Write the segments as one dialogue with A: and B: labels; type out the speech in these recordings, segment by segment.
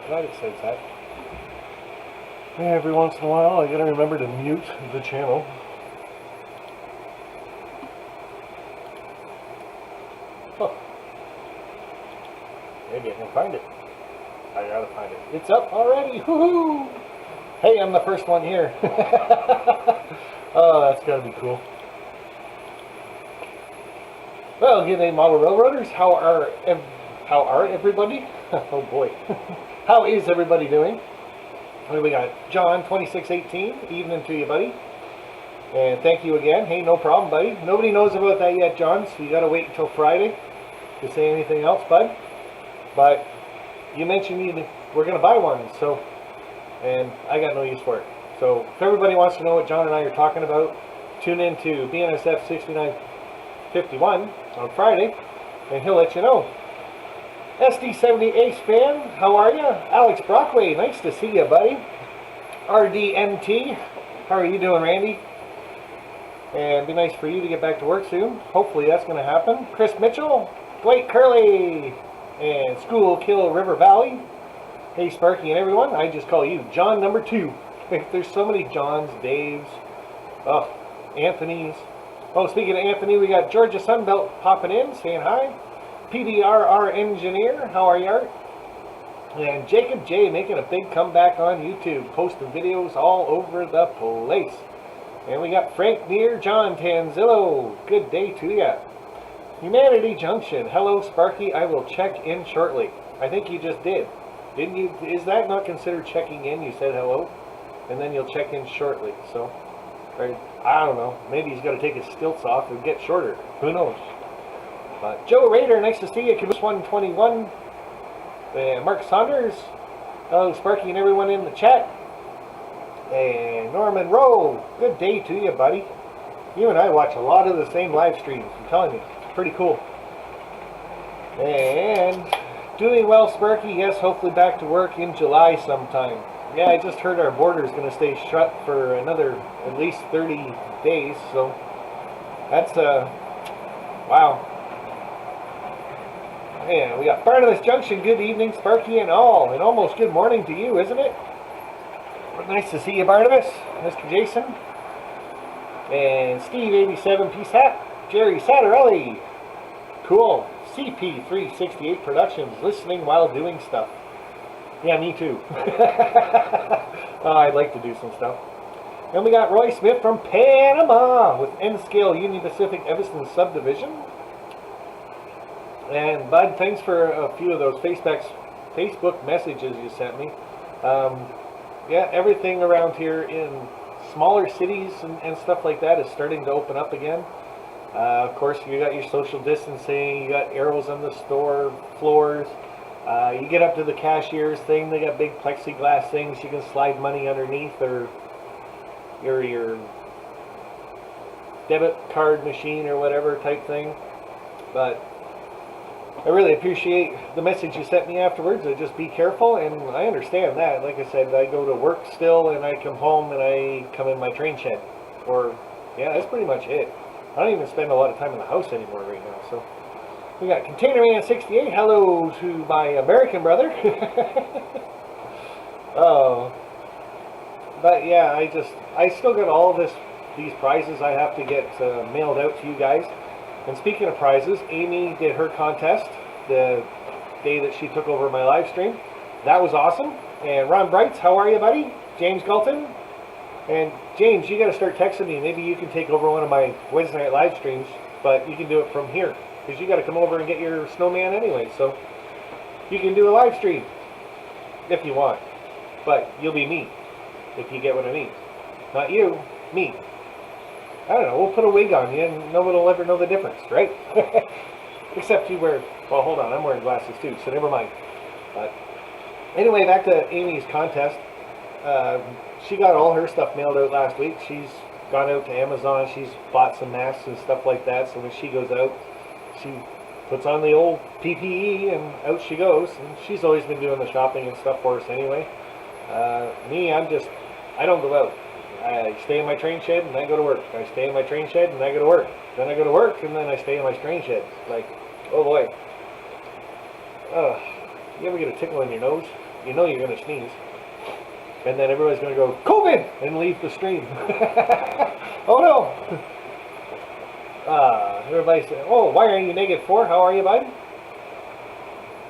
A: glad it says that. Every once in a while, I gotta remember to mute the channel. Oh. Maybe I can find it. I gotta find it. It's up already! Woohoo! Hey, I'm the first one here. Oh, that's gotta be cool. Well, g'day model railroaders. How are everybody? Oh boy. How is everybody doing? We got John 2618. Evening to you, buddy. And thank you again. Hey, no problem, buddy. Nobody knows about that yet, John, so you gotta wait until Friday to say anything else, bud. But you mentioned you were gonna buy one, so, and I got no use for it. So if everybody wants to know what John and I are talking about, tune in to BNSF 6951 on Friday, and he'll let you know. SD70 Ace fan, how are you? Alex Brockway, nice to see you, buddy. RDNT, how are you doing, Randy? And it'd be nice for you to get back to work soon. Hopefully that's going to happen. Chris Mitchell, Dwight Curley, and School Kill River Valley. Hey, Sparky and everyone, I just call you John number 2. There's so many Johns, Daves, Anthony's. Oh, speaking of Anthony, we got Georgia Sunbelt popping in, saying hi. PDRR Engineer, how are you, Art? And Jacob J making a big comeback on YouTube, posting videos all over the place. And we got Frank Near, John Tanzillo, good day to ya. Humanity Junction, hello Sparky, I will check in shortly. I think you just did. Didn't you? Is that not considered checking in? You said hello, and then you'll check in shortly. So, right, I don't know. Maybe he's got to take his stilts off and get shorter. Who knows? Joe Raider, nice to see you. Caboose 121. Mark Saunders. Hello, Sparky and everyone in the chat. And Norman Rowe. Good day to you, buddy. You and I watch a lot of the same live streams. I'm telling you, it's pretty cool. And doing well, Sparky. Yes, hopefully back to work in July sometime. Yeah, I just heard our border is going to stay shut for another at least 30 days. So that's wow. And we got Barnabas Junction, good evening, Sparky and all, and almost good morning to you, isn't it? Nice to see you, Barnabas, Mr. Jason, and Steve87, Peace Hat, Jerry Satterelli, cool, CP368 Productions, listening while doing stuff. Yeah, me too. I'd like to do some stuff. And we got Roy Smith from Panama with N-Scale Union Pacific Evanston Subdivision. And Bud, thanks for a few of those Facebook messages you sent me. Yeah, everything around here in smaller cities and stuff like that is starting to open up again. Of course, you got your social distancing, you got arrows on the store floors. You get up to the cashier's thing, they got big plexiglass things you can slide money underneath, or your debit card machine or whatever type thing. But I really appreciate the message you sent me afterwards. Just be careful, and I understand that. Like I said, I go to work still, and I come home, and I come in my train shed. Or, yeah, that's pretty much it. I don't even spend a lot of time in the house anymore right now. So, we got Container Man 68. Hello to my American brother. Oh, but yeah, I still got all these prizes I have to get mailed out to you guys. And speaking of prizes, Amy did her contest the day that she took over my live stream. That was awesome. And Ron Brights, how are you, buddy? James Galton. And James, you got to start texting me. Maybe you can take over one of my Wednesday night live streams, but you can do it from here, because you got to come over and get your snowman anyway. So you can do a live stream if you want, but you'll be me, if you get what I mean. Not you, me. I don't know, we'll put a wig on you and nobody will ever know the difference, right? Except you wear, well, hold on, I'm wearing glasses too, so never mind. But anyway, back to Amy's contest. She got all her stuff mailed out last week. She's gone out to Amazon, she's bought some masks and stuff like that, so when she goes out, she puts on the old PPE and out she goes. And she's always been doing the shopping and stuff for us anyway. Me, I don't go out. I stay in my train shed and I go to work. I stay in my train shed and I go to work. Then I go to work and then I stay in my train shed. Like, oh boy. You ever get a tickle in your nose? you know you're going to sneeze. And then everybody's going to go, COVID! And leave the stream. Oh no! Everybody said, oh, why are you -4? How are you, bud?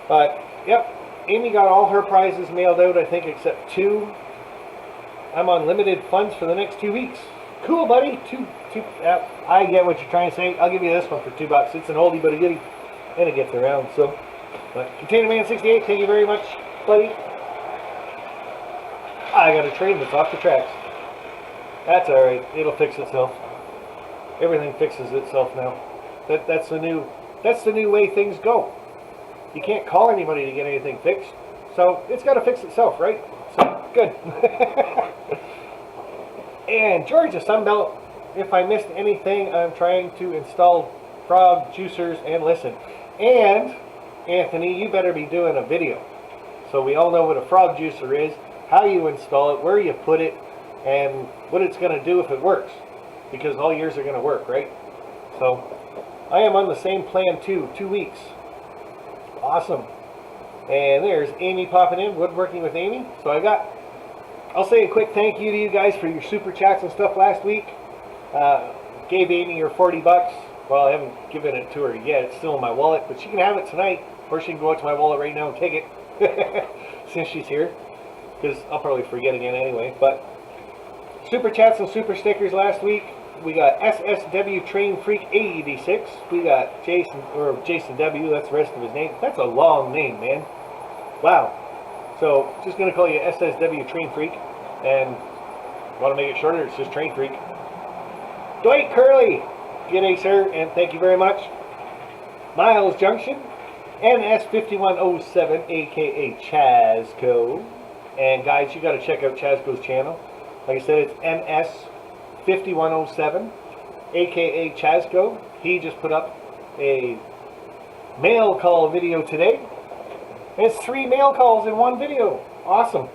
A: But, yep, Amy got all her prizes mailed out, I think, except 2. I'm on limited funds for the next 2 weeks. Cool, buddy. I get what you're trying to say. I'll give you this one for $2. It's an oldie but a goodie, and it gets around. So, but Container Man 68, thank you very much, buddy. I got a train that's off the tracks. That's all right. It'll fix itself. Everything fixes itself now. That's the new way things go. You can't call anybody to get anything fixed, so it's got to fix itself, right? So good. And Georgia Sunbelt, if I missed anything, I'm trying to install frog juicers and listen. And Anthony, you better be doing a video so we all know what a frog juicer is, how you install it, where you put it, and what it's going to do if it works. Because all yours are going to work, right? So I am on the same plan too, 2 weeks. Awesome. And there's Amy popping in, woodworking with Amy. So I'll say a quick thank you to you guys for your super chats and stuff last week. Gave Amy her $40. Well, I haven't given it to her yet. It's still in my wallet, but she can have it tonight. Or she can go out to my wallet right now and take it since she's here. Because I'll probably forget again anyway. But super chats and super stickers last week. We got SSW Train Freak 86. We got Jason W. That's the rest of his name. That's a long name, man. Wow. So just gonna call you SSW Train Freak, and want to make it shorter? It's just Train Freak. Dwight Curley, g'day sir, and thank you very much. Miles Junction, NS5107, aka Chazco, and guys, you got to check out Chazco's channel. Like I said, it's NS5107, aka Chazco. He just put up a mail call video today. It's 3 mail calls in 1 video. Awesome.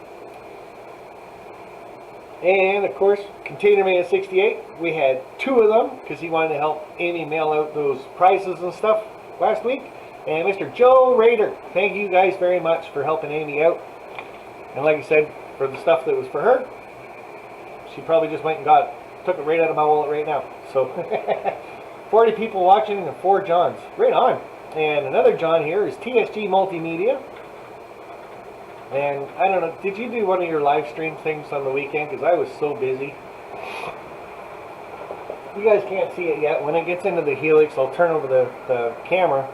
A: And of course, Container Man 68. We had 2 of them because he wanted to help Amy mail out those prizes and stuff last week. And Mr. Joe Rader, thank you guys very much for helping Amy out. And like I said, for the stuff that was for her, she probably just went and took it right out of my wallet right now. So 40 people watching and 4 Johns. Right on. And another John here is TSG Multimedia. And I don't know, did you do one of your live stream things on the weekend? Because I was so busy. You guys can't see it yet. When it gets into the helix, I'll turn over the camera.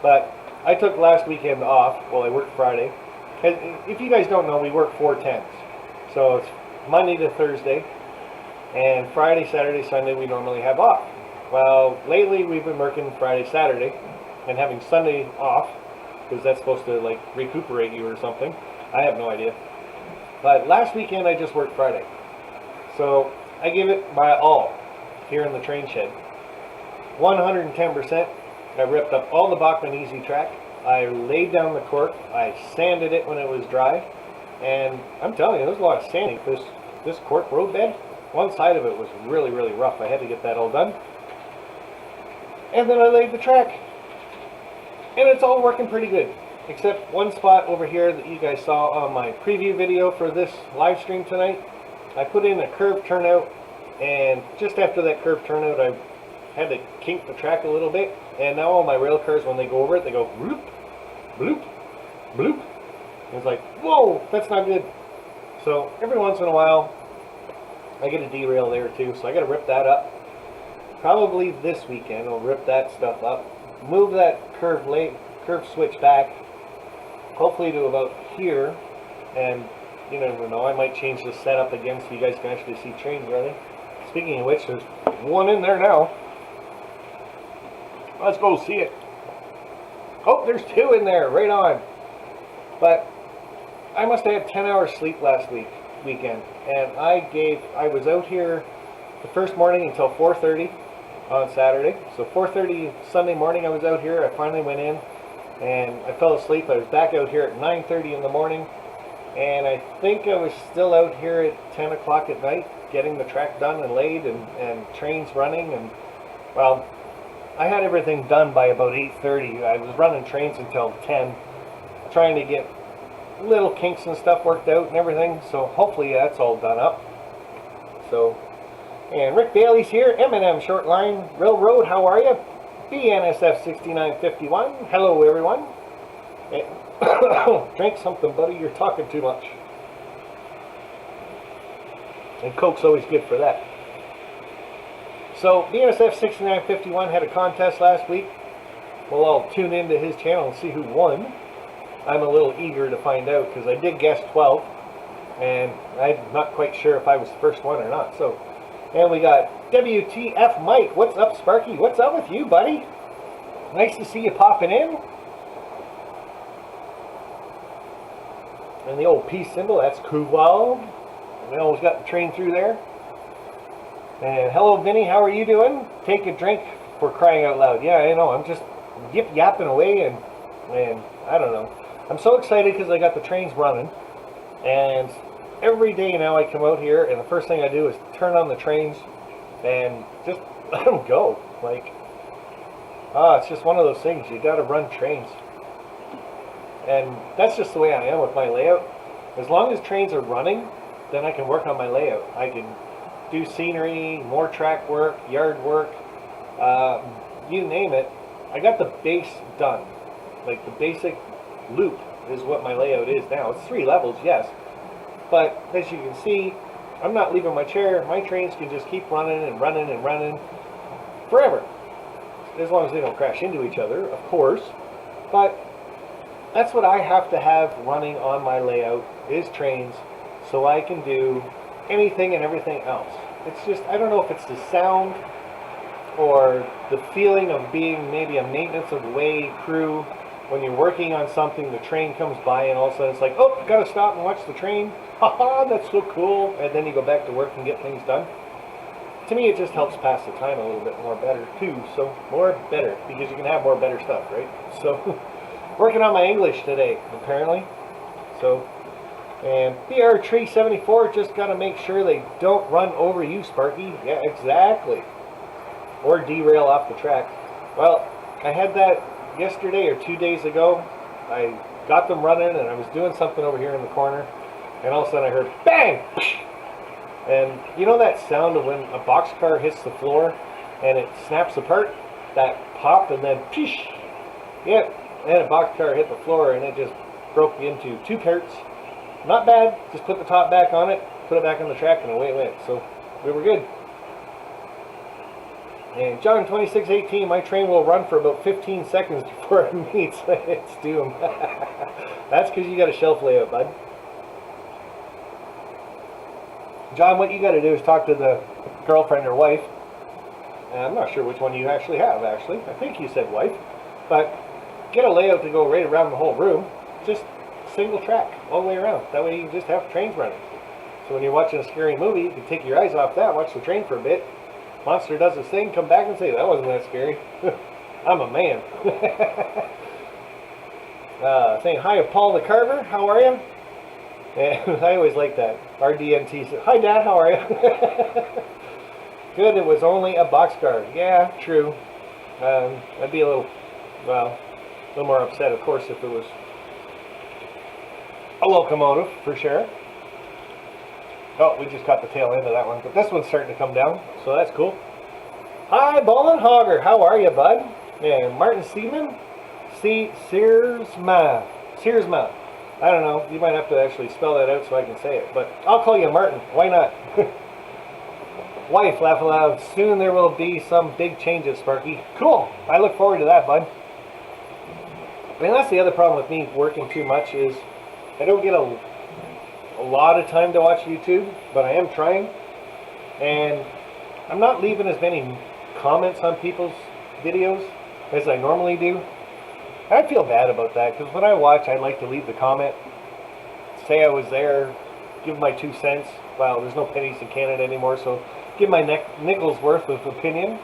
A: But I took last weekend off. Well, I worked Friday. If you guys don't know, we work 4/10s. So it's Monday to Thursday. And Friday, Saturday, Sunday we normally have off. Well, lately we've been working Friday, Saturday, and having Sunday off, because that's supposed to like recuperate you or something. I have no idea. But last weekend I just worked Friday. So I gave it my all here in the train shed. 110%. I ripped up all the Bachmann Easy Track. I laid down the cork. I sanded it when it was dry. And I'm telling you, there's a lot of sanding. This cork road bed, one side of it was really, really rough. I had to get that all done. And then I laid the track. And it's all working pretty good. Except one spot over here that you guys saw on my preview video for this live stream tonight. I put in a curved turnout, and just after that curved turnout I had to kink the track a little bit, and now all my rail cars, when they go over it, they go bloop, bloop, bloop. And it's like, whoa, that's not good. So every once in a while I get a derail there too, so I got to rip that up. Probably this weekend I'll rip that stuff up, move that curve switch back, hopefully to about here, and you never know, I might change the setup again so you guys can actually see trains running. Speaking of which, there's one in there now. Let's go see it. Oh, there's 2 in there, right on. But I must have had 10 hours sleep last weekend, and I was out here the first morning until 4:30 on Saturday. So 4:30 Sunday morning I was out here. I finally went in and I fell asleep. I was back out here at 9:30 in the morning, and I think I was still out here at 10 o'clock at night getting the track done and laid and trains running. And well, I had everything done by about 8:30. I was running trains until 10, trying to get little kinks and stuff worked out and everything, so hopefully that's all done up. So, and Rick Bailey's here, M&M Short Line Railroad, how are you? BNSF 6951, hello everyone. Drink something, buddy, you're talking too much. And Coke's always good for that. So, BNSF 6951 had a contest last week. Well, I'll tune into his channel and see who won. I'm a little eager to find out because I did guess 12. And I'm not quite sure if I was the first one or not. So, and we got WTF Mike. What's up, Sparky? What's up with you, buddy? Nice to see you popping in. And the old peace symbol, that's cool. We always got the train through there. And hello, Vinny, how are you doing? Take a drink for crying out loud. Yeah, I know, I'm just yip-yapping away, and I don't know. I'm so excited because I got the trains running. And every day now I come out here, and the first thing I do is turn on the trains and just let them go. Like, it's just one of those things. You got to run trains. And that's just the way I am with my layout. As long as trains are running, then I can work on my layout. I can do scenery, more track work, yard work, you name it. I got the base done. Like the basic loop is what my layout is now. It's 3 levels, yes. But as you can see, I'm not leaving my chair. My trains can just keep running and running and running forever. As long as they don't crash into each other, of course. But that's what I have to have running on my layout is trains, so I can do anything and everything else. It's just, I don't know if it's the sound or the feeling of being maybe a maintenance of way crew. When you're working on something, the train comes by and all of a sudden it's like, oh, gotta stop and watch the train. Haha, that's so cool. And then you go back to work and get things done. To me, it just helps pass the time a little bit more better too. So more better, because you can have more better stuff, right? So working on my English today, apparently. So, and BR Tree 74, just got to make sure they don't run over you, Sparky. Yeah, exactly. Or derail off the track. Well, I had that yesterday or 2 days ago. I got them running and I was doing something over here in the corner. And all of a sudden I heard bang! And you know that sound of when a boxcar hits the floor and it snaps apart? That pop and then pish! Yeah, and a boxcar hit the floor and it just broke into 2 parts. Not bad, just put the top back on it, put it back on the track, and away it went. So we were good. And John 2618, my train will run for about 15 seconds before it meets its doom. That's because you got a shelf layout, bud. John, what you got to do is talk to the girlfriend or wife. And I'm not sure which one you actually have, actually. I think you said wife. But get a layout to go right around the whole room. Just single track all the way around. That way you can just have trains running. So when you're watching a scary movie, you can take your eyes off that, watch the train for a bit. Monster does his thing, come back and say, that wasn't that scary. I'm a man. Saying hi to Paul the Carver, how are you? And I always like that. RDNT says, hi Dad, how are you? Good, it was only a boxcar. Yeah, true. I'd be a little more upset, of course, if it was a locomotive, for sure. Oh, we just got the tail end of that one. But this one's starting to come down, so that's cool. Hi, Ballin' Hogger. How are you, bud? Yeah, Martin Seaman? Searsma. I don't know. You might have to actually spell that out so I can say it. But I'll call you Martin. Why not? Wife, laugh aloud. Soon there will be some big changes, Sparky. Cool. I look forward to that, bud. I mean, that's the other problem with me working too much is I don't get a lot of time to watch YouTube, but I am trying, and I'm not leaving as many comments on people's videos as I normally do. I feel bad about that, because when I watch, I like to leave the comment, say I was there, give my 2 cents. Well, there's no pennies in Canada anymore, so give my nickel's worth of opinion.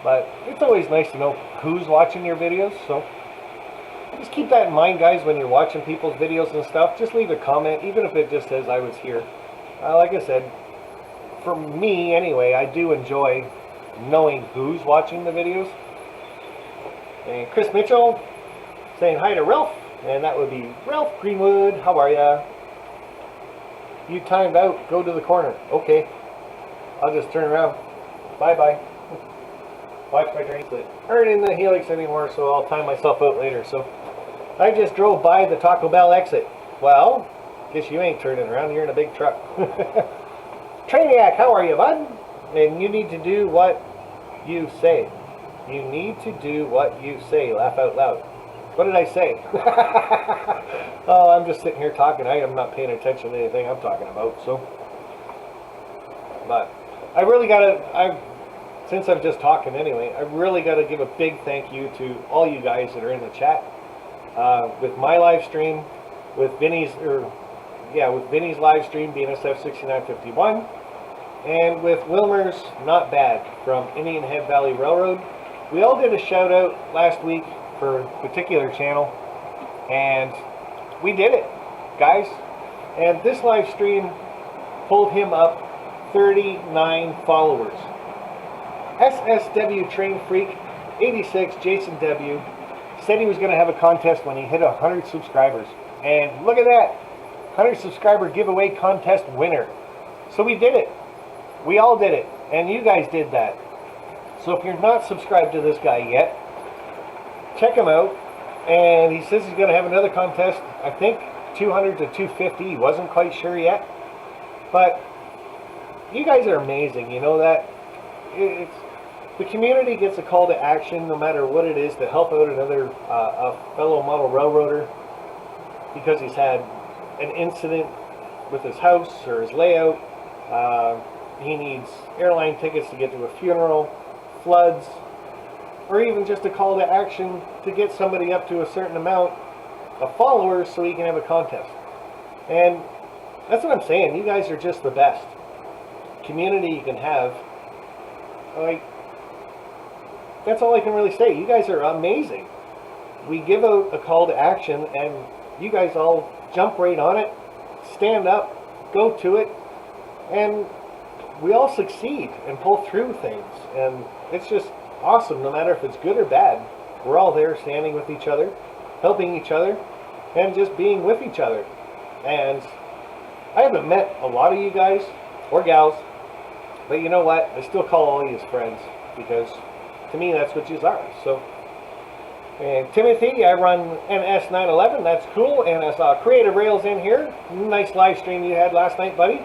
A: But it's always nice to know who's watching your videos, so just keep that in mind, guys, when you're watching people's videos and stuff. Just leave a comment, even if it just says I was here. Like I said, for me anyway, I do enjoy knowing who's watching the videos. And Chris Mitchell saying hi to Ralph. And that would be Ralph Greenwood. How are ya? You timed out. Go to the corner. Okay. I'll just turn around. Bye-bye. Watch my drain split. Aren't in the helix anymore, so I'll time myself out later. So I just drove by the Taco Bell exit. Well, guess you ain't turning around. You're in a big truck. Trainiac, how are you, bud? And you need to do what you say. You need to do what you say. Laugh out loud. What did I say? Oh, I'm just sitting here talking. I am not paying attention to anything I'm talking about. So, but I really gotta. Since I'm just talking anyway, I really gotta give a big thank you to all you guys that are in the chat. With my live stream, with Vinny's live stream, BNSF 6951, and with Wilmer's Not Bad from Indian Head Valley Railroad. We all did a shout out last week for a particular channel, and we did it, guys. And this live stream pulled him up 39 followers. SSW Train Freak 86 Jason W said he was going to have a contest when he hit 100 subscribers, and look at that, 100 subscriber giveaway contest winner. So we did it. We all did it, and you guys did that. So if you're not subscribed to this guy yet, check him out. And he says he's going to have another contest, I think 200 to 250. He wasn't quite sure yet. But you guys are amazing. You know that? The community gets a call to action no matter what it is to help out another a fellow model railroader because he's had an incident with his house or his layout. He needs airline tickets to get to a funeral, floods, or even just a call to action to get somebody up to a certain amount of followers so he can have a contest. And that's what I'm saying. You guys are just the best community you can have. Like, that's all I can really say. You guys are amazing. We give out a call to action and you guys all jump right on it, stand up, go to it, and we all succeed and pull through things. And it's just awesome, no matter if it's good or bad. We're all there standing with each other, helping each other, and just being with each other. And I haven't met a lot of you guys or gals, but you know what? I still call all you friends because to me that's what you are. So, and Timothy, I run NS911. That's cool. And I saw Creative Rails in here. Nice live stream you had last night, buddy.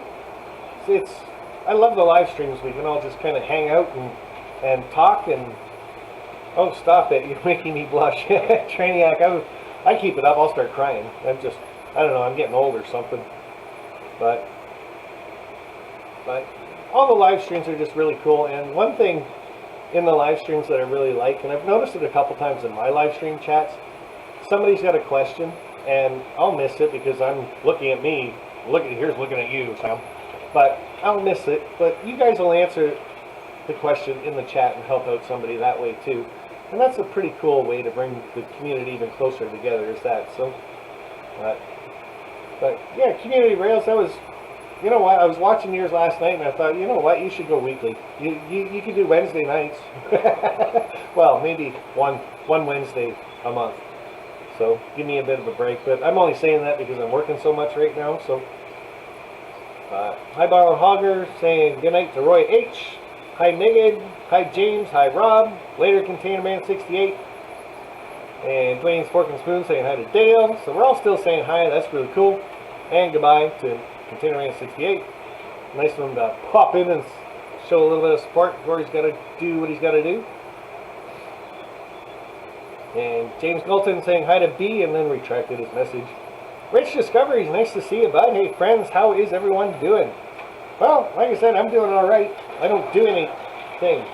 A: I love the live streams. We can all just kind of hang out and talk and... Oh, stop it. You're making me blush. Trainiac, I keep it up. I'll start crying. I don't know. I'm getting old or something. But all the live streams are just really cool. And one thing in the live streams that I really like, and I've noticed it a couple times in my live stream chats, somebody's got a question, and I'll miss it because I'm looking at me. Here's looking at you, Sam. But I'll miss it. But you guys will answer the question in the chat and help out somebody that way too. And that's a pretty cool way to bring the community even closer together, is that. So, but yeah, Community Rails, that was, you know what, I was watching yours last night and I thought, you know what, you should go weekly. You could do Wednesday nights. Well, maybe one Wednesday a month. So give me a bit of a break. But I'm only saying that because I'm working so much right now. So hi Byron Hogger saying good night to Roy H. Hi Megan. Hi James. Hi Rob. Later Container Man 68. And Dwayne's Fork and Spoon saying hi to Dale. So we're all still saying hi. That's really cool. And goodbye to Container Man 68. Nice of him to pop in and show a little bit of support before he's got to do what he's got to do. And James Galton saying hi to B and then retracted his message. Rich Discoveries, nice to see you, bud. Hey friends, how is everyone doing? Well, like I said, I'm doing alright. I don't do anything.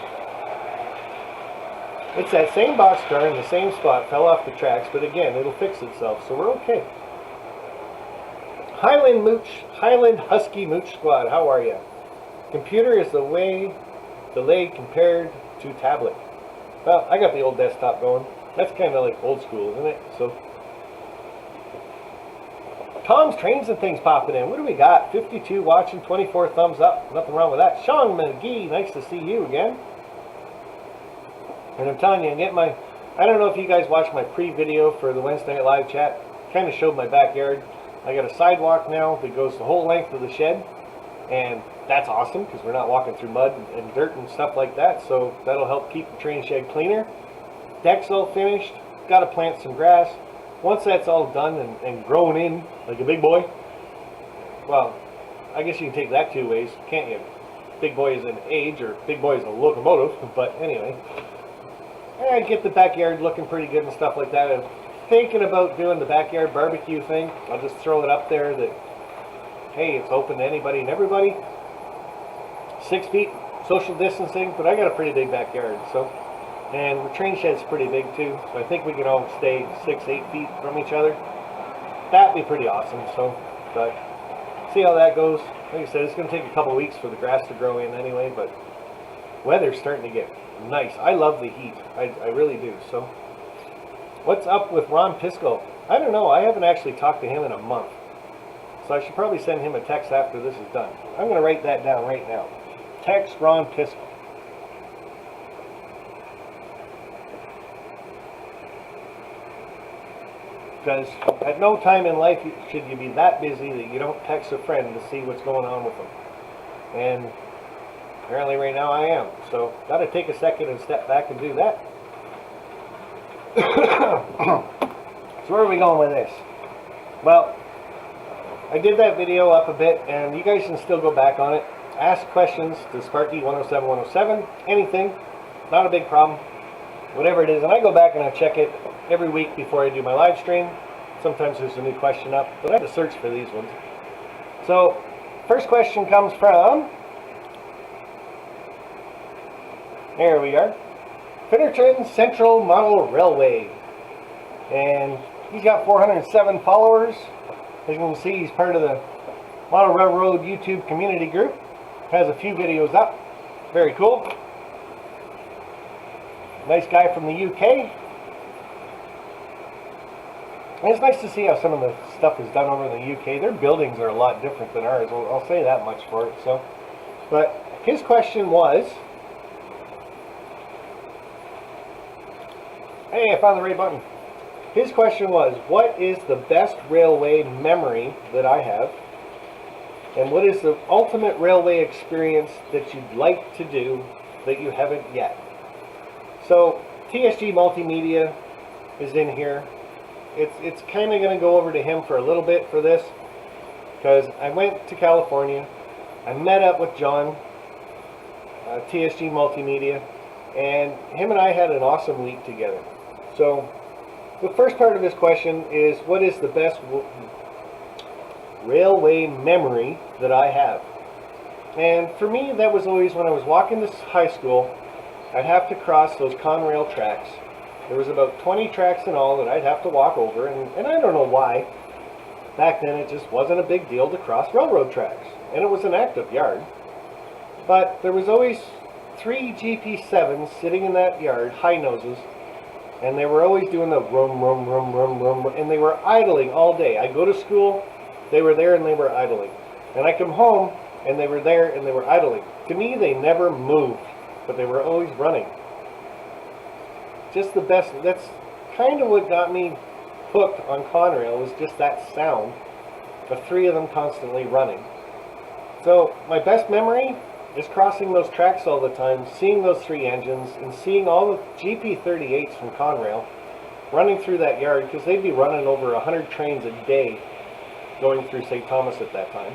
A: It's that same boxcar in the same spot, fell off the tracks, but again, it'll fix itself, so we're okay. Highland Husky Mooch Squad, how are you? Computer is the way delayed compared to tablet. Well, I got the old desktop going. That's kind of like old school, isn't it? So, Tom's Trains and Things popping in. What do we got? 52 watching, 24 thumbs up. Nothing wrong with that. Sean McGee, nice to see you again. And I'm telling you, I don't know if you guys watched my pre-video for the Wednesday Night Live chat. kind of showed my backyard. I got a sidewalk now that goes the whole length of the shed, and that's awesome because we're not walking through mud and dirt and stuff like that, so that'll help keep the train shed cleaner. Deck's all finished. Got to plant some grass. Once that's all done and grown in like a big boy, well, I guess you can take that two ways, can't you? Big boy is an age, or big boy is a locomotive, but anyway. I get the backyard looking pretty good and stuff like that. I'm thinking about doing the backyard barbecue thing. I'll just throw it up there that, hey, it's open to anybody and everybody. 6 feet social distancing, but I got a pretty big backyard, so. And the train shed's pretty big too, so I think we can all stay 6-8 feet from each other. That'd be pretty awesome, so, but see how that goes. Like I said, it's going to take a couple of weeks for the grass to grow in anyway, but weather's starting to get nice. I love the heat. I really do. So, what's up with Ron Pisco? I don't know. I haven't actually talked to him in a month. So I should probably send him a text after this is done. I'm going to write that down right now. Text Ron Pisco. Because at no time in life should you be that busy that you don't text a friend to see what's going on with them. And apparently right now I am. So got to take a second and step back and do that. So where are we going with this? Well, I did that video up a bit, and you guys can still go back on it. Ask questions to Sparky107, anything. Not a big problem. Whatever it is, and I go back and I check it every week before I do my live stream. Sometimes there's a new question up, but I have to search for these ones. So, first question comes from, there we are, Finnerton Central Model Railway. And he's got 407 followers. As you can see, he's part of the Model Railroad YouTube community group. Has a few videos up. Very cool. Nice guy from the UK. And it's nice to see how some of the stuff is done over in the UK. Their buildings are a lot different than ours. I'll say that much for it. So, but his question was, hey, I found the right button. His question was, what is the best railway memory that I have? And what is the ultimate railway experience that you'd like to do that you haven't yet? So, TSG Multimedia is in here. It's kind of going to go over to him for a little bit for this, because I went to California, I met up with John, TSG Multimedia, and him and I had an awesome week together. So, the first part of his question is, what is the best railway memory that I have? And for me, that was always when I was walking to high school. I'd have to cross those Conrail tracks. There was about 20 tracks in all that I'd have to walk over, and I don't know why. Back then it just wasn't a big deal to cross railroad tracks, and it was an active yard. But there was always 3 GP7s sitting in that yard, high noses, and they were always doing the rum, rum, rum, rum, rum, and they were idling all day. I go to school, they were there and they were idling. And I come home, and they were there and they were idling. To me, they never moved, but they were always running. Just the best. That's kind of what got me hooked on Conrail, was just that sound of 3 of them constantly running. So my best memory is crossing those tracks all the time, seeing those 3 engines, and seeing all the GP38s from Conrail running through that yard, because they'd be running over 100 trains a day going through St. Thomas at that time.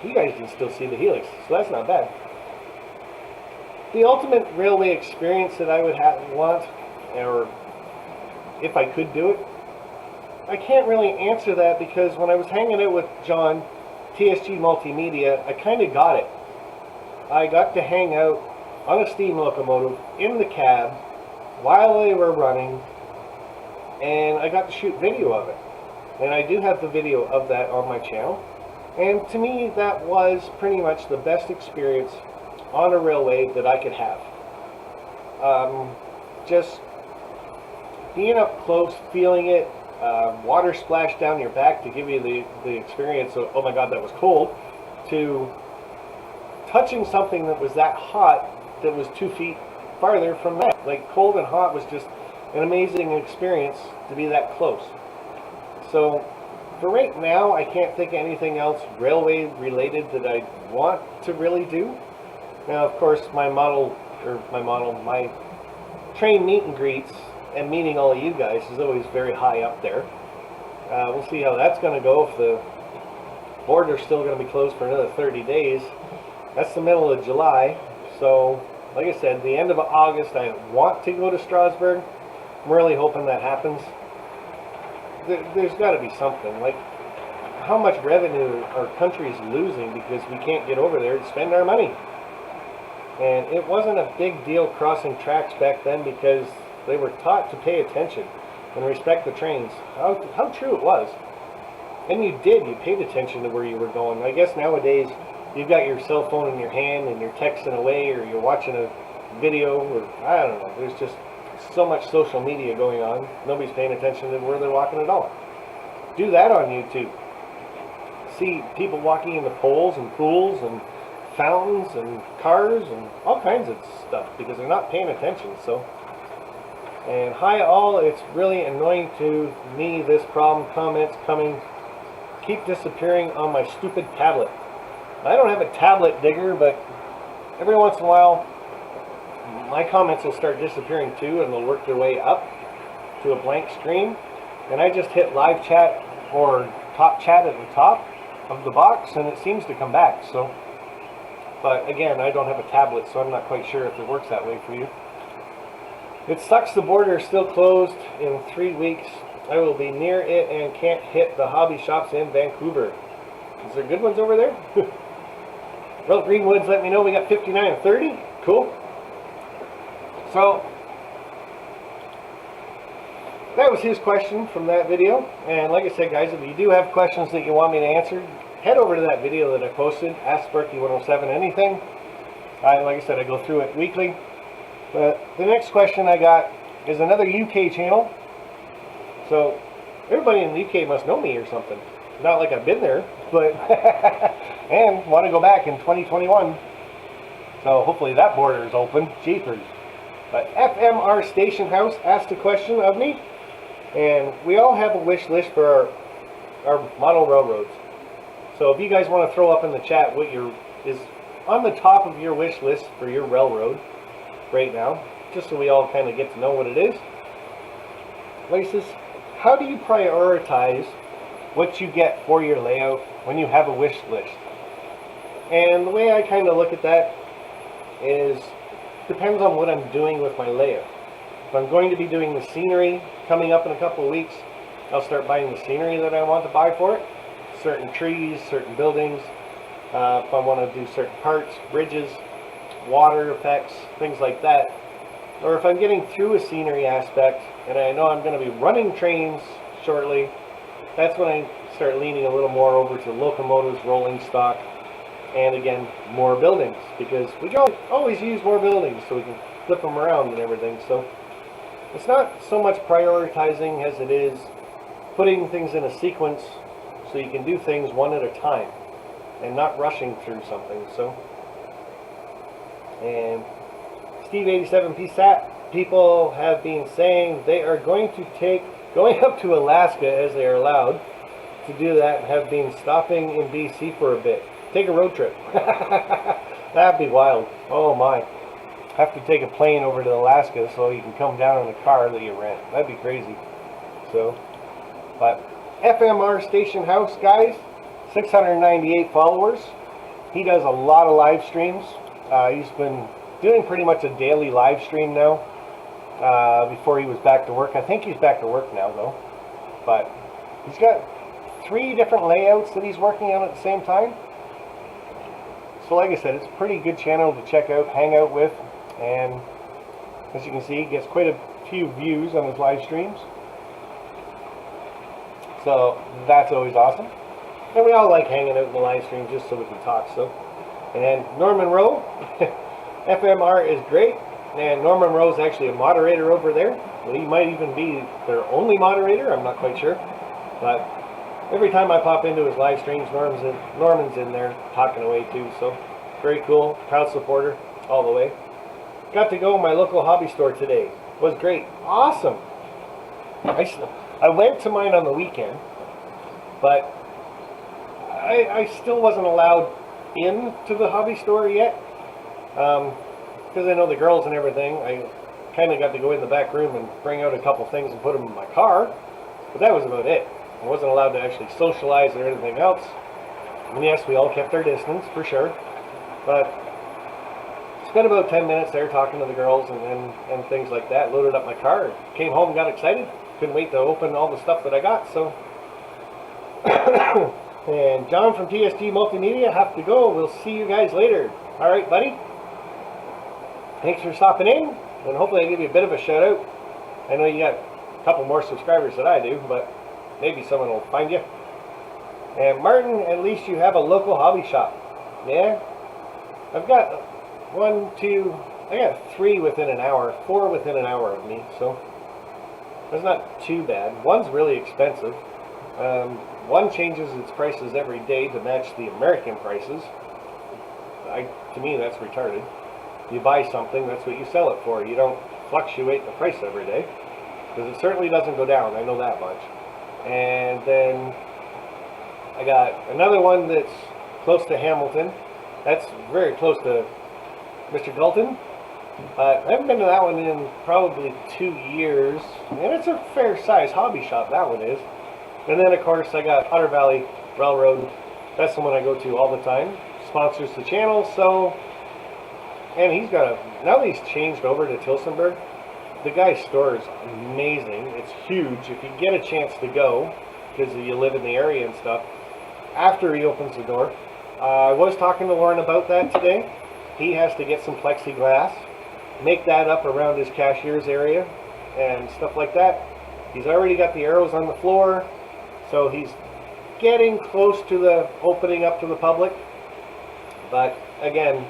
A: You guys can still see the Helix, so that's not bad. The ultimate railway experience that I would want, or if I could do it, I can't really answer that, because when I was hanging out with John, TSG Multimedia, I kind of got it. I got to hang out on a steam locomotive in the cab while they were running, and I got to shoot video of it. And I do have the video of that on my channel. And to me, that was pretty much the best experience on a railway that I could have. Just being up close, feeling it, water splash down your back to give you the experience of, oh my god, that was cold, to touching something that was that hot that was 2 feet farther from that. Like, cold and hot was just an amazing experience to be that close. So for right now, I can't think of anything else railway related that I want to really do. Now, of course, my train meet and greets and meeting all of you guys is always very high up there. We'll see how that's going to go. If the border's still going to be closed for another 30 days, that's the middle of July. So, like I said, the end of August, I want to go to Strasbourg. I'm really hoping that happens. There's got to be something. Like, how much revenue our country is losing because we can't get over there to spend our money. And it wasn't a big deal crossing tracks back then because they were taught to pay attention and respect the trains. How true it was. And you did. You paid attention to where you were going. I guess nowadays you've got your cell phone in your hand and you're texting away or you're watching a video or I don't know. There's just so much social media going on. Nobody's paying attention to where they're walking at all. Do that on YouTube. See people walking into poles and pools and fountains and cars and all kinds of stuff because they're not paying attention. So, and hi all, it's really annoying to me this problem comments coming keep disappearing on my stupid tablet. I don't have a tablet digger, but every once in a while my comments will start disappearing too and they'll work their way up to a blank screen, and I just hit live chat or top chat at the top of the box and it seems to come back. So, but again, I don't have a tablet, so I'm not quite sure if it works that way for you. It sucks the border is still closed in 3 weeks. I will be near it and can't hit the hobby shops in Vancouver. Is there good ones over there? Well, Greenwoods let me know we got 59 and 30. Cool. So, that was his question from that video. And like I said, guys, if you do have questions that you want me to answer, head over to that video that I posted, Ask Sparky 107 anything. Like I said, I go through it weekly. But the next question I got is another UK channel. So everybody in the UK must know me or something. Not like I've been there, but and want to go back in 2021. So hopefully that border is open. Jeepers. But FMR Station House asked a question of me, and we all have a wish list for our model railroads. So if you guys want to throw up in the chat what is on the top of your wish list for your railroad right now, just so we all kind of get to know what it is. Like I says, how do you prioritize what you get for your layout when you have a wish list? And the way I kind of look at that is, depends on what I'm doing with my layout. If I'm going to be doing the scenery coming up in a couple of weeks, I'll start buying the scenery that I want to buy for it. Certain trees, certain buildings, if I want to do certain parts, bridges, water effects, things like that. Or if I'm getting through a scenery aspect and I know I'm going to be running trains shortly, that's when I start leaning a little more over to locomotives, rolling stock, and again, more buildings, because we can always use more buildings so we can flip them around and everything. So it's not so much prioritizing as it is putting things in a sequence so you can do things one at a time and not rushing through something. So, and Steve87 PSAT, people have been saying they are going up to Alaska as they are allowed to do that, and have been stopping in BC for a bit. Take a road trip. That'd be wild. Oh my. Have to take a plane over to Alaska so you can come down in a car that you rent. That'd be crazy. So, but FMR Station House, guys, 698 followers. He does a lot of live streams. He's been doing pretty much a daily live stream now, before he was back to work. I think he's back to work now though, but he's got 3 different layouts that he's working on at the same time. So like I said, it's a pretty good channel to check out, hang out with, and as you can see, he gets quite a few views on his live streams. So that's always awesome. And we all like hanging out in the live stream just so we can talk. So, and then Norman Rowe, FMR is great, and Norman Rowe is actually a moderator over there. Well, he might even be their only moderator, I'm not quite sure. But every time I pop into his live streams, Norman's in there talking away too. So very cool, proud supporter all the way. Got to go to my local hobby store today. Was great, awesome. I went to mine on the weekend, but I still wasn't allowed into the hobby store yet, because I know the girls and everything. I kind of got to go in the back room and bring out a couple things and put them in my car, but that was about it. I wasn't allowed to actually socialize or anything else. And yes, we all kept our distance for sure, but spent about 10 minutes there talking to the girls and things like that. Loaded up my car, came home, got excited, couldn't wait to open all the stuff that I got. So and John from TSG Multimedia, have to go. We'll see you guys later. All right, buddy, thanks for stopping in, and hopefully I give you a bit of a shout out. I know you got a couple more subscribers than I do, but maybe someone will find you. And Martin, at least you have a local hobby shop. Yeah, I've got I got 3 within an hour, 4 within an hour of me, so that's not too bad. One's really expensive. One changes its prices every day to match the American prices. To me, that's retarded. You buy something, that's what you sell it for. You don't fluctuate the price every day, because it certainly doesn't go down, I know that much. And then I got another one that's close to Hamilton. That's very close to Mr. Galton. I haven't been to that one in probably 2 years, and it's a fair size hobby shop, that one is. And then of course I got Otter Valley Railroad. That's the one I go to all the time. Sponsors the channel, so, and he's got now that he's changed over to Tilsonburg, the guy's store is amazing. It's huge. If you get a chance to go, because you live in the area and stuff, after he opens the door. I was talking to Lauren about that today. He has to get some plexiglass, make that up around his cashier's area and stuff like that. He's already got the arrows on the floor, so he's getting close to the opening up to the public. But again,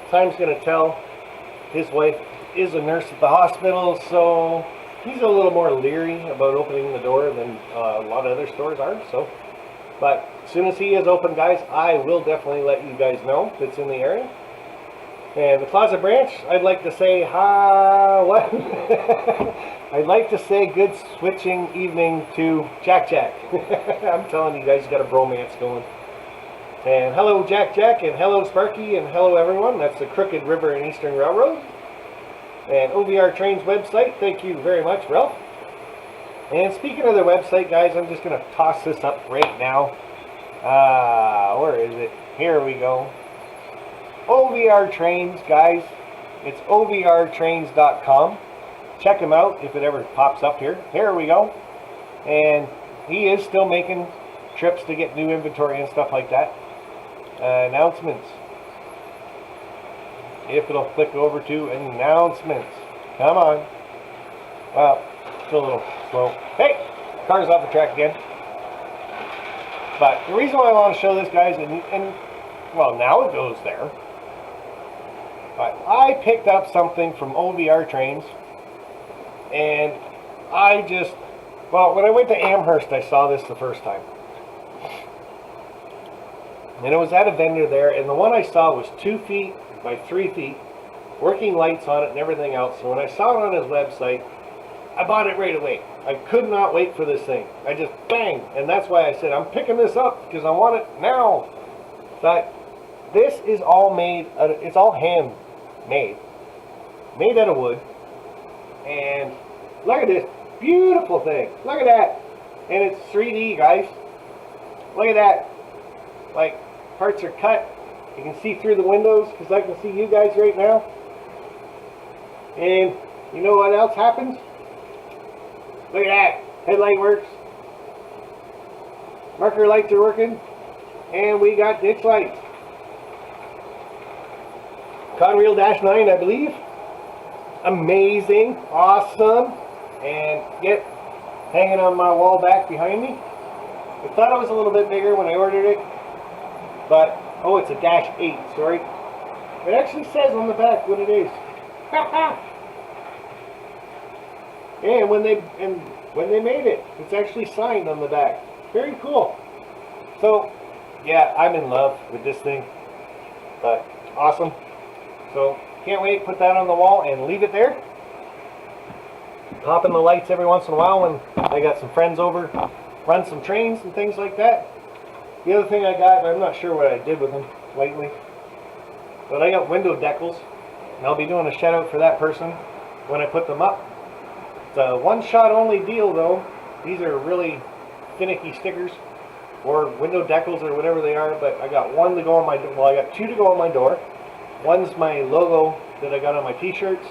A: time's going to tell. His wife is a nurse at the hospital, so he's a little more leery about opening the door than a lot of other stores are. So, but as soon as he is open, guys, I will definitely let you guys know if it's in the area. And the Closet Branch, I'd like to say what? I'd like to say good switching evening to Jack Jack. I'm telling you guys, got a bromance going. And hello Jack Jack, and hello Sparky, and hello everyone. That's the Crooked River and Eastern Railroad. And OVR Trains website, thank you very much, Ralph. And speaking of the website, guys, I'm just going to toss this up right now. Where is it? Here we go. OVR Trains, guys. It's OVRtrains.com. Check him out if it ever pops up here. Here we go. And he is still making trips to get new inventory and stuff like that. Announcements. If it'll click over to announcements. Come on. Well, still a little slow. Hey! Car's off the track again. But the reason why I want to show this, guys, and well, now it goes there. But I picked up something from OVR Trains, and I just, well, when I went to Amherst, I saw this the first time. And it was at a vendor there, and the one I saw was 2 feet by 3 feet, working lights on it and everything else. So when I saw it on his website, I bought it right away. I could not wait for this thing. I just, bang, and that's why I said, I'm picking this up, because I want it now. But this is all made, it's all handmade, made out of wood. And look at this beautiful thing. Look at that. And it's 3D, guys. Look at that. Like, parts are cut. You can see through the windows, because I can see you guys right now. And you know what else happens? Look at that. Headlight works. Marker lights are working. And we got ditch lights. Conrail -9, I believe. Amazing. Awesome. And get hanging on my wall back behind me. I thought it was a little bit bigger when I ordered it. But, oh, it's a -8, sorry. It actually says on the back what it is. And when they made it, it's actually signed on the back. Very cool. So, yeah, I'm in love with this thing. But, awesome. So, can't wait, put that on the wall and leave it there. Pop in the lights every once in a while when I got some friends over. run some trains and things like that. The other thing I got, I'm not sure what I did with them lately, but I got window decals, and I'll be doing a shout out for that person when I put them up. It's a one-shot only deal though. These are really finicky stickers, or window decals, or whatever they are, but I got one to go on my, well, I got two to go on my door. One's my logo that I got on my t-shirts,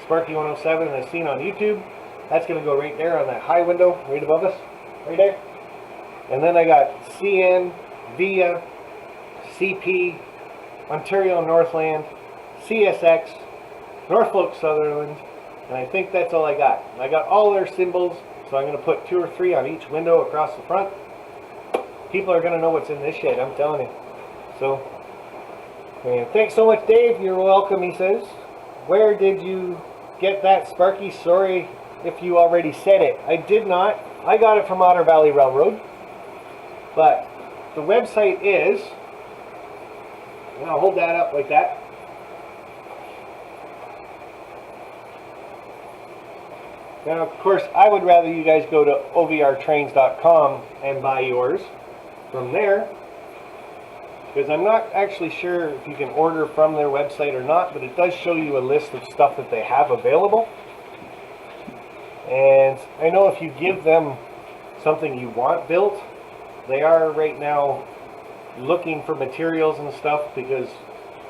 A: Sparky 107, as seen on YouTube. That's going to go right there on that high window, right above us, right there. And then I got CN, VIA, CP, Ontario Northland, CSX, Norfolk Sutherland, and I think that's all I got. I got all their symbols, so I'm going to put 2 or 3 on each window across the front. People are going to know what's in this shit, I'm telling you. So, and thanks so much, Dave. You're welcome, he says. Where did you get that, Sparky? Sorry if you already said it. I did not. I got it from Otter Valley Railroad. But the website is, and I'll hold that up like that. Now, of course, I would rather you guys go to ovrtrains.com and buy yours from there, because I'm not actually sure if you can order from their website or not, but it does show you a list of stuff that they have available. And I know if you give them something you want built, they are right now looking for materials and stuff because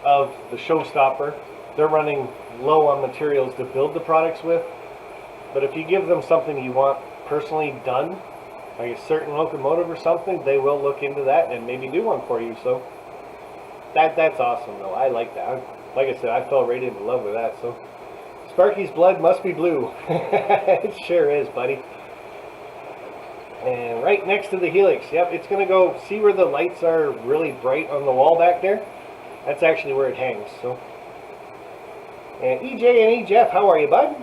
A: of the showstopper. They're running low on materials to build the products with. But if you give them something you want personally done, like a certain locomotive or something, they will look into that and maybe do one for you. So that's awesome though. I like that. Like I said, I fell right into love with that. So Sparky's blood must be blue. It sure is, buddy. And right next to the helix, yep, it's going to go, see where the lights are really bright on the wall back there? That's actually where it hangs. So, and EJ and E Jeff, how are you, bud?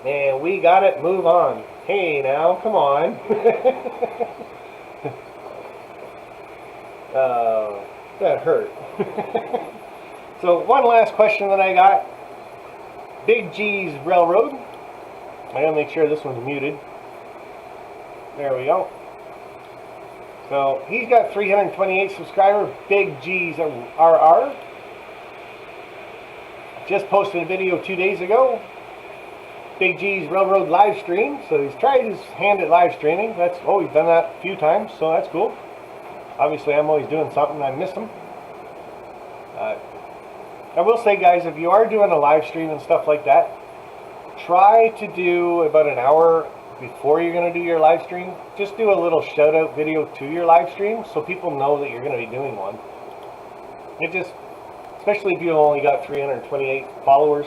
A: And we got it, move on. Hey now, come on. That hurt. So one last question that I got. Big G's Railroad. I gotta make sure this one's muted. There we go. So he's got 328 subscribers. Big G's RR. Just posted a video 2 days ago. Big G's Railroad live stream. So he's tried his hand at live streaming. That's, oh, he's done that a few times, so that's cool. Obviously, I'm always doing something. I miss him. I will say, guys, if you are doing a live stream and stuff like that, try to do about an hour before you're going to do your live stream. Just do a little shout out video to your live stream so people know that you're going to be doing one. It just, especially if you only got 328 followers,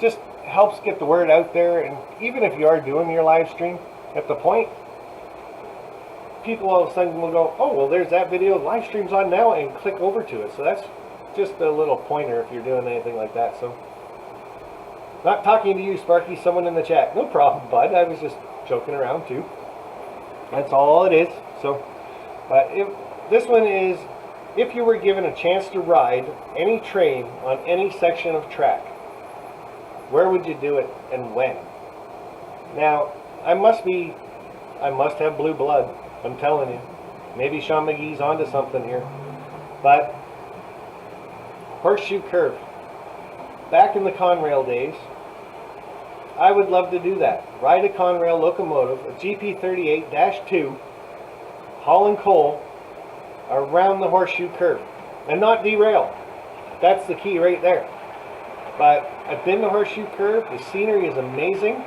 A: just helps get the word out there. And even if you are doing your live stream at the point, people all of a sudden will go, oh, well, there's that video, live stream's on now, and click over to it. So that's just a little pointer if you're doing anything like that. So, not talking to you, Sparky, someone in the chat. No problem, bud. I was just joking around too. That's all it is. So, this one is, if you were given a chance to ride any train on any section of track, where would you do it and when? Now, I must have blue blood. I'm telling you. Maybe Sean McGee's onto something here. But Horseshoe Curve. Back in the Conrail days, I would love to do that. Ride a Conrail locomotive, a GP38-2, hauling coal around the Horseshoe Curve and not derail. That's the key right there. But I've been to Horseshoe Curve. The scenery is amazing.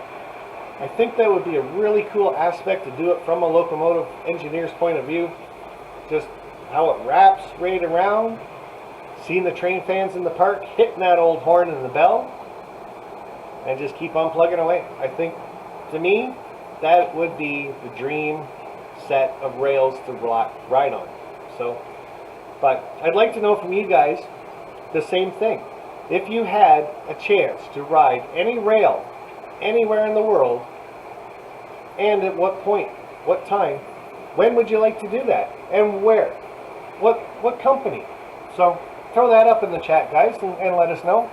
A: I think that would be a really cool aspect to do it from a locomotive engineer's point of view. Just how it wraps right around. Seeing the train fans in the park, hitting that old horn and the bell, and just keep on plugging away. I think, to me, that would be the dream set of rails to ride on. So, but I'd like to know from you guys the same thing. If you had a chance to ride any rail anywhere in the world, and at what point, what time, when would you like to do that, and where, what company? So throw that up in the chat, guys, and let us know.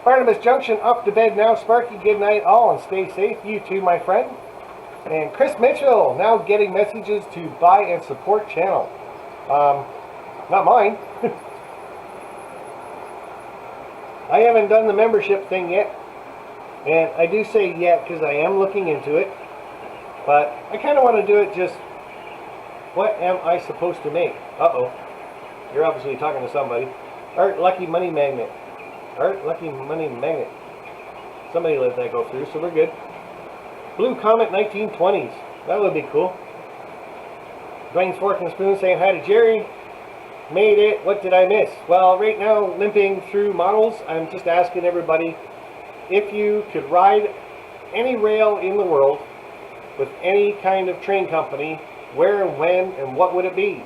A: Barnabas Junction, up to bed now. Sparky, good night all, and stay safe. You too, my friend. And Chris Mitchell, now getting messages to buy and support channel. Not mine. I haven't done the membership thing yet. And I do say yet because I am looking into it. But I kind of want to do it just, what am I supposed to make? Uh-oh. You're obviously talking to somebody. Art Lucky Money Magnet. Art Lucky Money Magnet. Somebody let that go through, so we're good. Blue Comet 1920s. That would be cool. Dwayne's Fork and Spoon saying hi to Jerry. Made it. What did I miss? Well, right now, limping through models, I'm just asking everybody if you could ride any rail in the world with any kind of train company, where, when, and what would it be?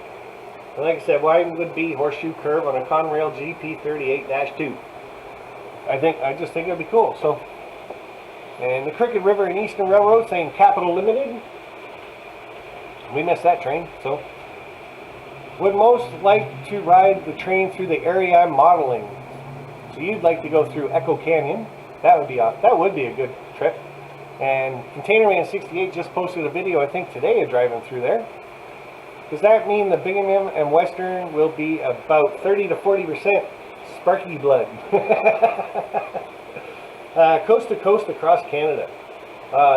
A: And like I said, mine would be Horseshoe Curve on a Conrail GP38-2. I just think it would be cool. So. And the Crooked River and Eastern Railroad saying Capital Limited. We missed that train, so. Would most like to ride the train through the area I'm modeling. So you'd like to go through Echo Canyon. That would be a good trip. And Container Man 68 just posted a video, I think today, of driving through there. Does that mean the Bingham and Western will be about 30 to 40% Sparky blood? Coast to coast across Canada.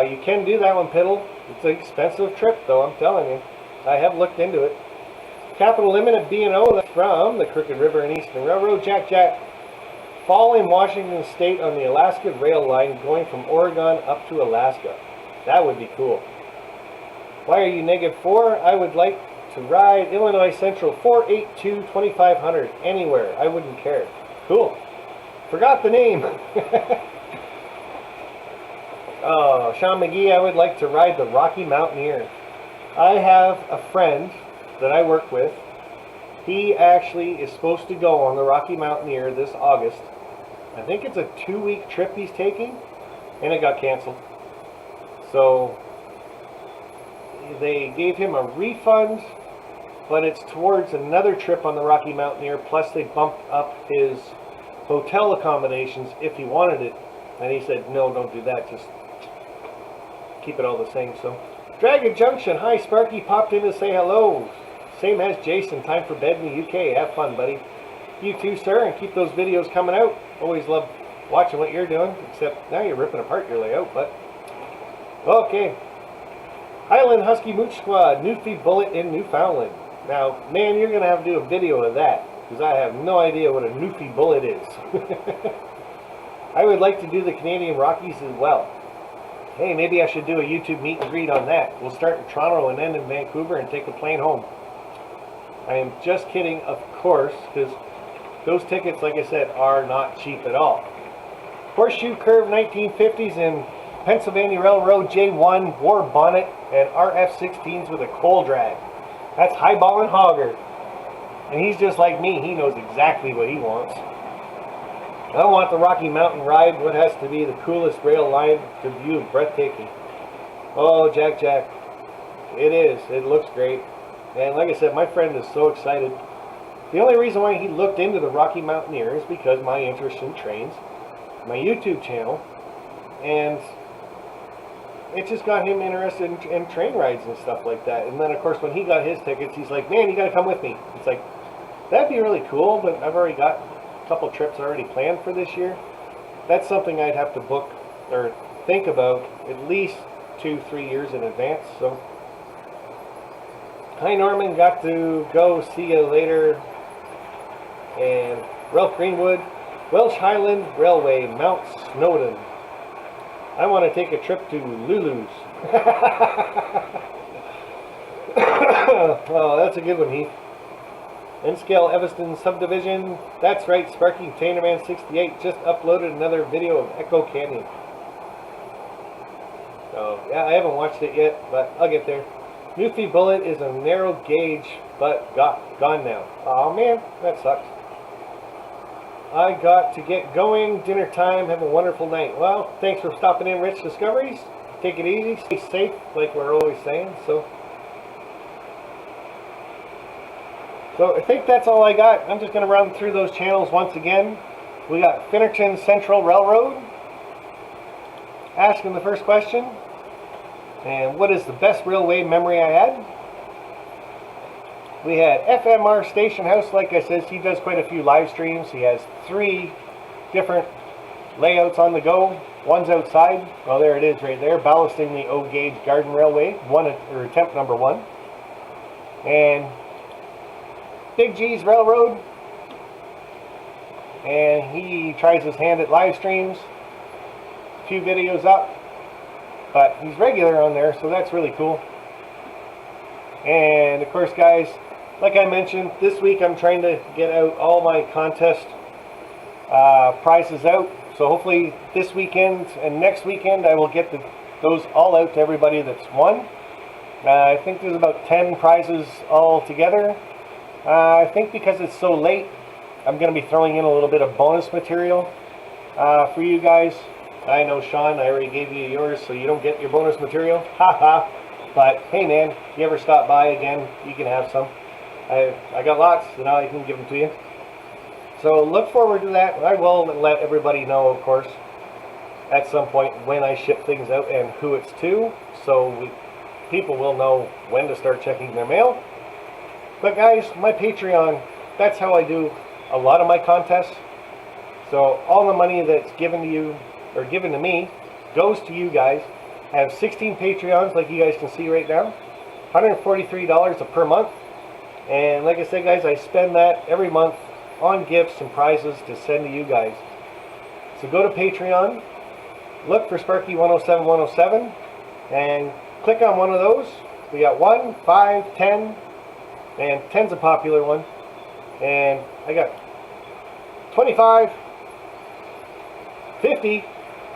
A: You can do that one, Piddle. It's an expensive trip, though, I'm telling you. I have looked into it. Capital Limited B&O, that's from the Crooked River and Eastern Railroad. Jack Jack. Fall in Washington State on the Alaska Rail Line going from Oregon up to Alaska. That would be cool. Why are you -4? I would like to ride Illinois Central 482-2500 anywhere. I wouldn't care. Cool. Forgot the name. Oh, Sean McGee, I would like to ride the Rocky Mountaineer. I have a friend that I work with. He actually is supposed to go on the Rocky Mountaineer this August. I think it's a 2-week trip he's taking, and it got canceled. So they gave him a refund, but it's towards another trip on the Rocky Mountaineer, plus they bumped up his hotel accommodations if he wanted it. And he said, no, don't do that, just keep it all the same. So Dragon Junction, hi Sparky, popped in to say hello. Same as Jason, time for bed in the UK. Have fun, buddy. You too, sir, and keep those videos coming out. Always love watching what you're doing, except now you're ripping apart your layout, but okay. Highland Husky Mooch Squad, Newfie Bullet in Newfoundland. Now, man, you're going to have to do a video of that, because I have no idea what a Newfie Bullet is. I would like to do the Canadian Rockies as well. Hey, maybe I should do a YouTube meet and greet on that. We'll start in Toronto and end in Vancouver and take a plane home. I am just kidding, of course, because those tickets, like I said, are not cheap at all. Horseshoe Curve 1950s in Pennsylvania Railroad J1 War Bonnet and RF-16s with a coal drag. That's Highball and Hogger. And he's just like me. He knows exactly what he wants. I want the Rocky Mountain ride. What has to be the coolest rail line to view? Breathtaking. Oh, Jack Jack. It is. It looks great. And like I said, my friend is so excited. The only reason why he looked into the Rocky Mountaineer is because my interest in trains, my YouTube channel, and it just got him interested in train rides and stuff like that. And then, of course, when he got his tickets, he's like, man, you got to come with me. It's like, that'd be really cool, but I've already got a couple trips already planned for this year. That's something I'd have to book or think about at least 2-3 years in advance. So, hi Norman, got to go, see you later. And Ralph Greenwood, Welsh Highland Railway, Mount Snowdon. I want to take a trip to Lulu's. Oh, that's a good one, Heath. N-Scale Evanston Subdivision. That's right, Sparky Containerman 68 just uploaded another video of Echo Canyon. So, yeah, I haven't watched it yet, but I'll get there. Newfie Bullet is a narrow gauge, but gone now. Oh man, that sucks. I got to get going. Dinner time. Have a wonderful night. Well, thanks for stopping in, Rich Discoveries. Take it easy. Stay safe, like we're always saying. So I think that's all I got. I'm just going to run through those channels once again. We got Finnerton Central Railroad asking the first question. And what is the best railway memory I had? We had FMR Station House. Like I said, he does quite a few live streams. He has 3 different layouts on the go. One's outside. Well, there it is right there, ballasting the O-gauge Garden Railway, attempt number 1. And Big G's Railroad. And he tries his hand at live streams. A few videos up. But he's regular on there, so that's really cool. And of course, guys, like I mentioned, this week I'm trying to get out all my contest prizes out. So hopefully this weekend and next weekend I will get those all out to everybody that's won. I think there's about 10 prizes all together. I think because it's so late, I'm going to be throwing in a little bit of bonus material for you guys. I know, Sean, I already gave you yours, so you don't get your bonus material. Haha. But hey, man, if you ever stop by again, you can have some. I got lots, so now I can give them to you. So look forward to that. I will let everybody know, of course, at some point when I ship things out and who it's to, so people will know when to start checking their mail. But guys, my Patreon, that's how I do a lot of my contests. So all the money that's given to you, or given to me, goes to you guys. I have 16 Patreons, like you guys can see right now. $143 per month. And like I said, guys, I spend that every month on gifts and prizes to send to you guys. So go to Patreon, look for Sparky107107, and click on one of those. We got 1, 5, 10, and 10's a popular one. And I got 25, 50,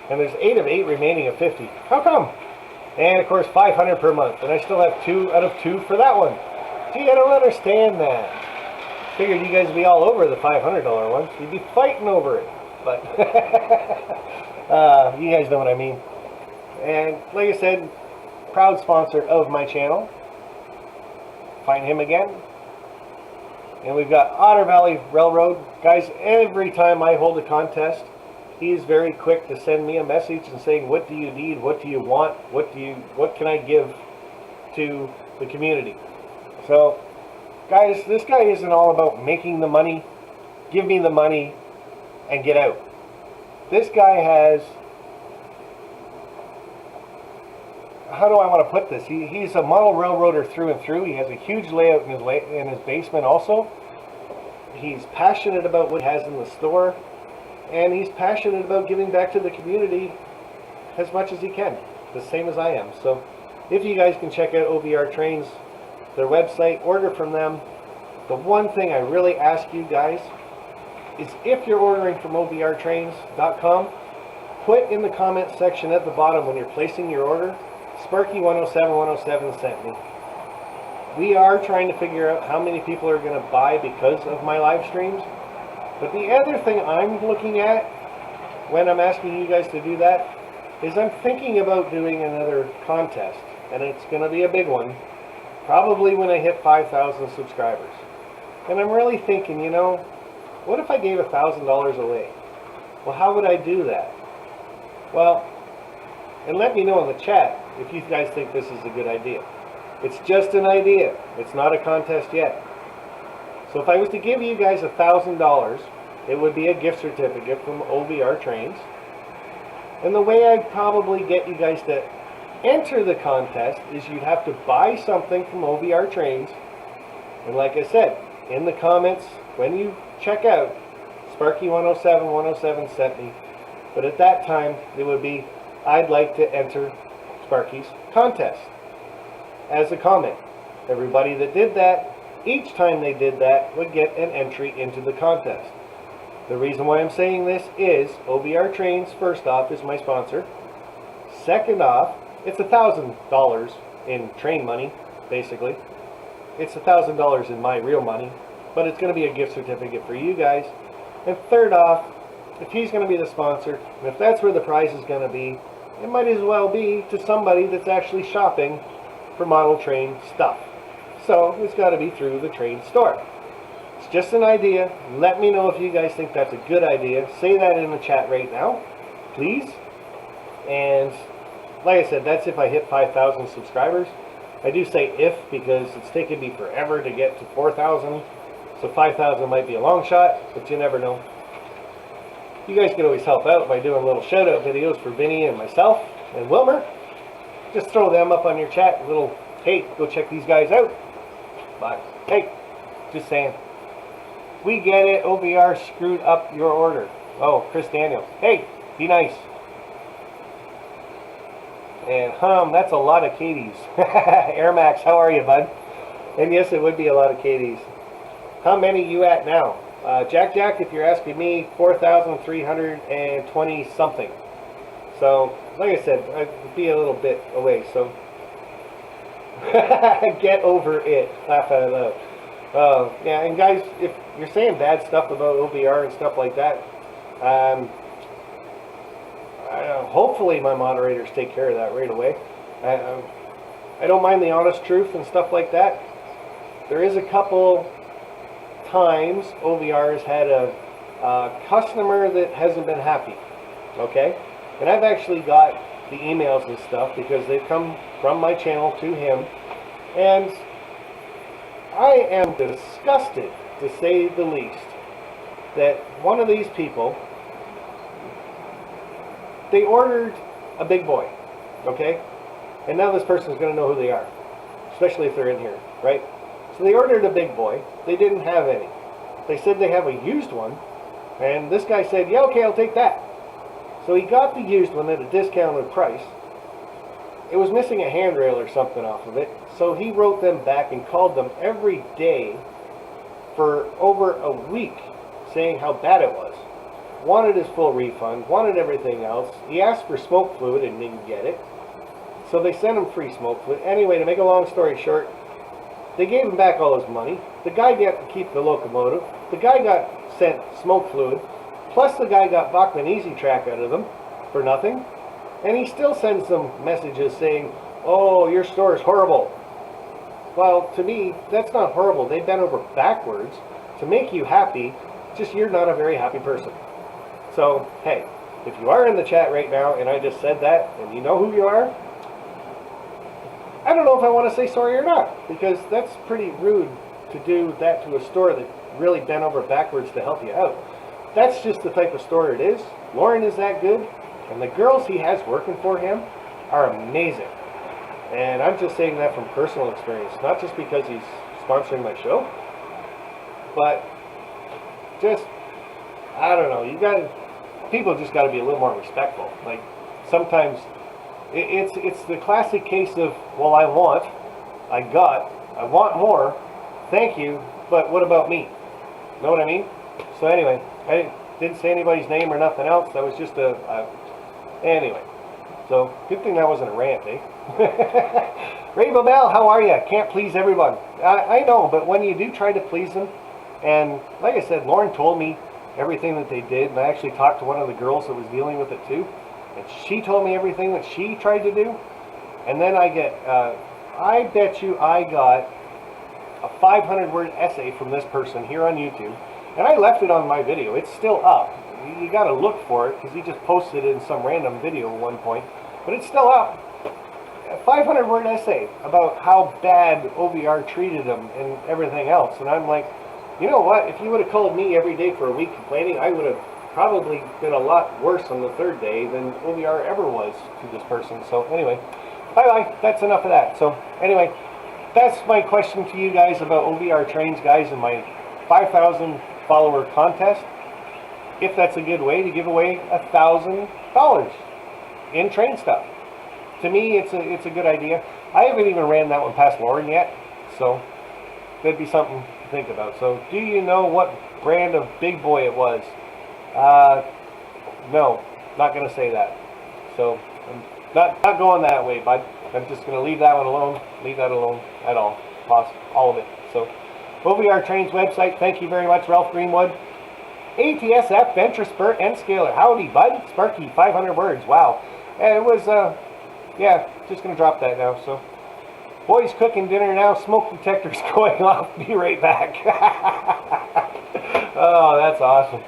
A: and there's 8 of 8 remaining of 50. How come? And of course 500 per month, and I still have 2 out of 2 for that one. Gee, I don't understand that. Figured you guys would be all over the $500 ones. You'd be fighting over it. But you guys know what I mean. And like I said, proud sponsor of my channel. Find him again. And we've got Otter Valley Railroad. Guys, every time I hold a contest, he's very quick to send me a message and saying, what do you need? What do you want? What can I give to the community? So, guys, this guy isn't all about making the money, give me the money, and get out. This guy has, how do I want to put this? He's a model railroader through and through. He has a huge layout in his basement also. He's passionate about what he has in the store. And he's passionate about giving back to the community as much as he can. The same as I am. So, if you guys can check out OBR Trains, their website, order from them. The one thing I really ask you guys is if you're ordering from obrtrains.com, put in the comment section at the bottom when you're placing your order, Sparky107107 sent me. We are trying to figure out how many people are going to buy because of my live streams. But the other thing I'm looking at when I'm asking you guys to do that is I'm thinking about doing another contest. And it's going to be a big one. Probably when I hit 5,000 subscribers. And I'm really thinking, you know, what if I gave $1,000 away? Well, how would I do that? Well, and let me know in the chat if you guys think this is a good idea. It's just an idea. It's not a contest yet. So if I was to give you guys $1,000, it would be a gift certificate from OBR Trains. And the way I'd probably get you guys to enter the contest is you'd have to buy something from OBR Trains. And like I said, in the comments, when you check out, Sparky107107 sent me. But at that time, it would be, I'd like to enter Sparky's contest as a comment. Everybody that did that, each time they did that, would get an entry into the contest. The reason why I'm saying this is OBR Trains, first off, is my sponsor. Second off, it's $1,000 in train money, basically. It's $1,000 in my real money, but it's going to be a gift certificate for you guys. And third off, if he's going to be the sponsor, and if that's where the prize is going to be, it might as well be to somebody that's actually shopping for model train stuff. So it's got to be through the train store. It's just an idea. Let me know if you guys think that's a good idea. Say that in the chat right now, please. And like I said, that's if I hit 5,000 subscribers. I do say if because it's taken me forever to get to 4,000. So 5,000 might be a long shot, but you never know. You guys can always help out by doing little shout out videos for Vinny and myself and Wilmer. Just throw them up on your chat. A little, hey, go check these guys out. But hey, just saying. We get it. OVR screwed up your order. Oh, Chris Daniels. Hey, be nice. And that's a lot of Katie's. Air Max, how are you, bud? And yes, it would be a lot of Katie's. How many you at now? Jack, if you're asking me, 4,320 something. So, like I said, I'd be a little bit away, so get over it. Laugh out loud. Yeah, and guys, if you're saying bad stuff about OVR and stuff like that, hopefully my moderators take care of that right away. I don't mind the honest truth and stuff like that. There is a couple times OVR has had a customer that hasn't been happy, okay? And I've actually got the emails and stuff because they've come from my channel to him, and I am disgusted, to say the least, that one of these people, they ordered a big boy, okay? And now this person's going to know who they are, especially if they're in here, right? So they ordered a big boy. They didn't have any. They said they have a used one, and this guy said, yeah, okay, I'll take that. So he got the used one at a discounted price. It was missing a handrail or something off of it, so he wrote them back and called them every day for over a week saying how bad it was. Wanted his full refund, wanted everything else. He asked for smoke fluid and didn't get it. So they sent him free smoke fluid. Anyway, to make a long story short, they gave him back all his money. The guy got to keep the locomotive. The guy got sent smoke fluid. Plus the guy got Bachman Easy Track out of them for nothing. And he still sends them messages saying, oh, your store is horrible. Well, to me, that's not horrible. They bent over backwards to make you happy. Just you're not a very happy person. So, hey, if you are in the chat right now and I just said that and you know who you are, I don't know if I want to say sorry or not, because that's pretty rude to do that to a store that really bent over backwards to help you out. That's just the type of store it is. Lauren is that good, and the girls he has working for him are amazing. And I'm just saying that from personal experience, not just because he's sponsoring my show, but just, I don't know, people just got to be a little more respectful. Like, sometimes it's the classic case of, well, I want more, thank you, but what about me? Know what I mean? So anyway, I didn't say anybody's name or nothing else. That was just anyway. So, good thing that wasn't a rant, eh? Rainbow Bell, how are you? Can't please everyone. I know, but when you do try to please them, and like I said, Lauren told me everything that they did, and I actually talked to one of the girls that was dealing with it too, and she told me everything that she tried to do, and then I bet you I got a 500-word essay from this person here on YouTube, and I left it on my video. It's still up. You got to look for it, because he just posted it in some random video at one point, but it's still up. A 500-word essay about how bad OVR treated him and everything else, and I'm like, you know what, if you would have called me every day for a week complaining, I would have probably been a lot worse on the third day than OVR ever was to this person. So anyway, bye-bye, that's enough of that. So anyway, that's my question to you guys about OVR trains, guys, and my 5,000 follower contest. If that's a good way to give away $1,000 in train stuff. To me, it's a good idea. I haven't even ran that one past Lauren yet, so that'd be something to think about. So, do you know what brand of big boy it was? No, not going to say that. So, I'm not going that way, bud. I'm just going to leave that one alone. Leave that alone at all. All of it. So, OVR Trains website. Thank you very much, Ralph Greenwood. ATSF, Venture Spurt, and Scaler. Howdy, bud. Sparky, 500 words. Wow. And it was, yeah, just going to drop that now. So, boys cooking dinner now. Smoke detector's going off. Be right back. Oh, that's awesome.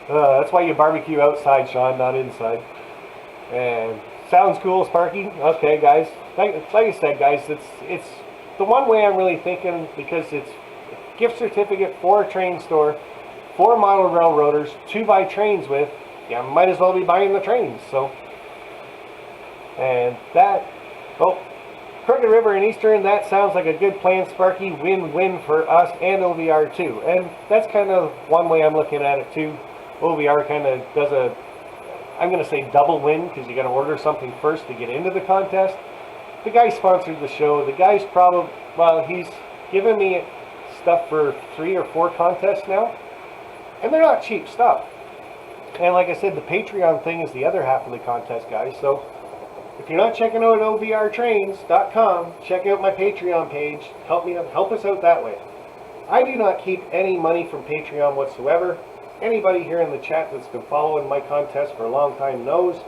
A: That's why you barbecue outside, Sean, not inside. And Sounds cool, Sparky. Okay, guys. Like I said, guys, it's the one way I'm really thinking, because it's a gift certificate for a train store, 4 model railroaders to buy trains with. Yeah, might as well be buying the trains. So, and that, oh, Crooked River and Eastern, that sounds like a good plan, Sparky. Win-win for us and OVR too. And that's kind of one way I'm looking at it too. OVR kind of does a, I'm going to say double win, because you got to order something first to get into the contest. The guy sponsored the show. The guy's probably, well, he's given me stuff for 3 or 4 contests now. And they're not cheap stuff. And like I said, the Patreon thing is the other half of the contest, guys. So if you're not checking out OVRtrains.com, check out my Patreon page. Help us out that way. I do not keep any money from Patreon whatsoever. Anybody here in the chat that's been following my contest for a long time knows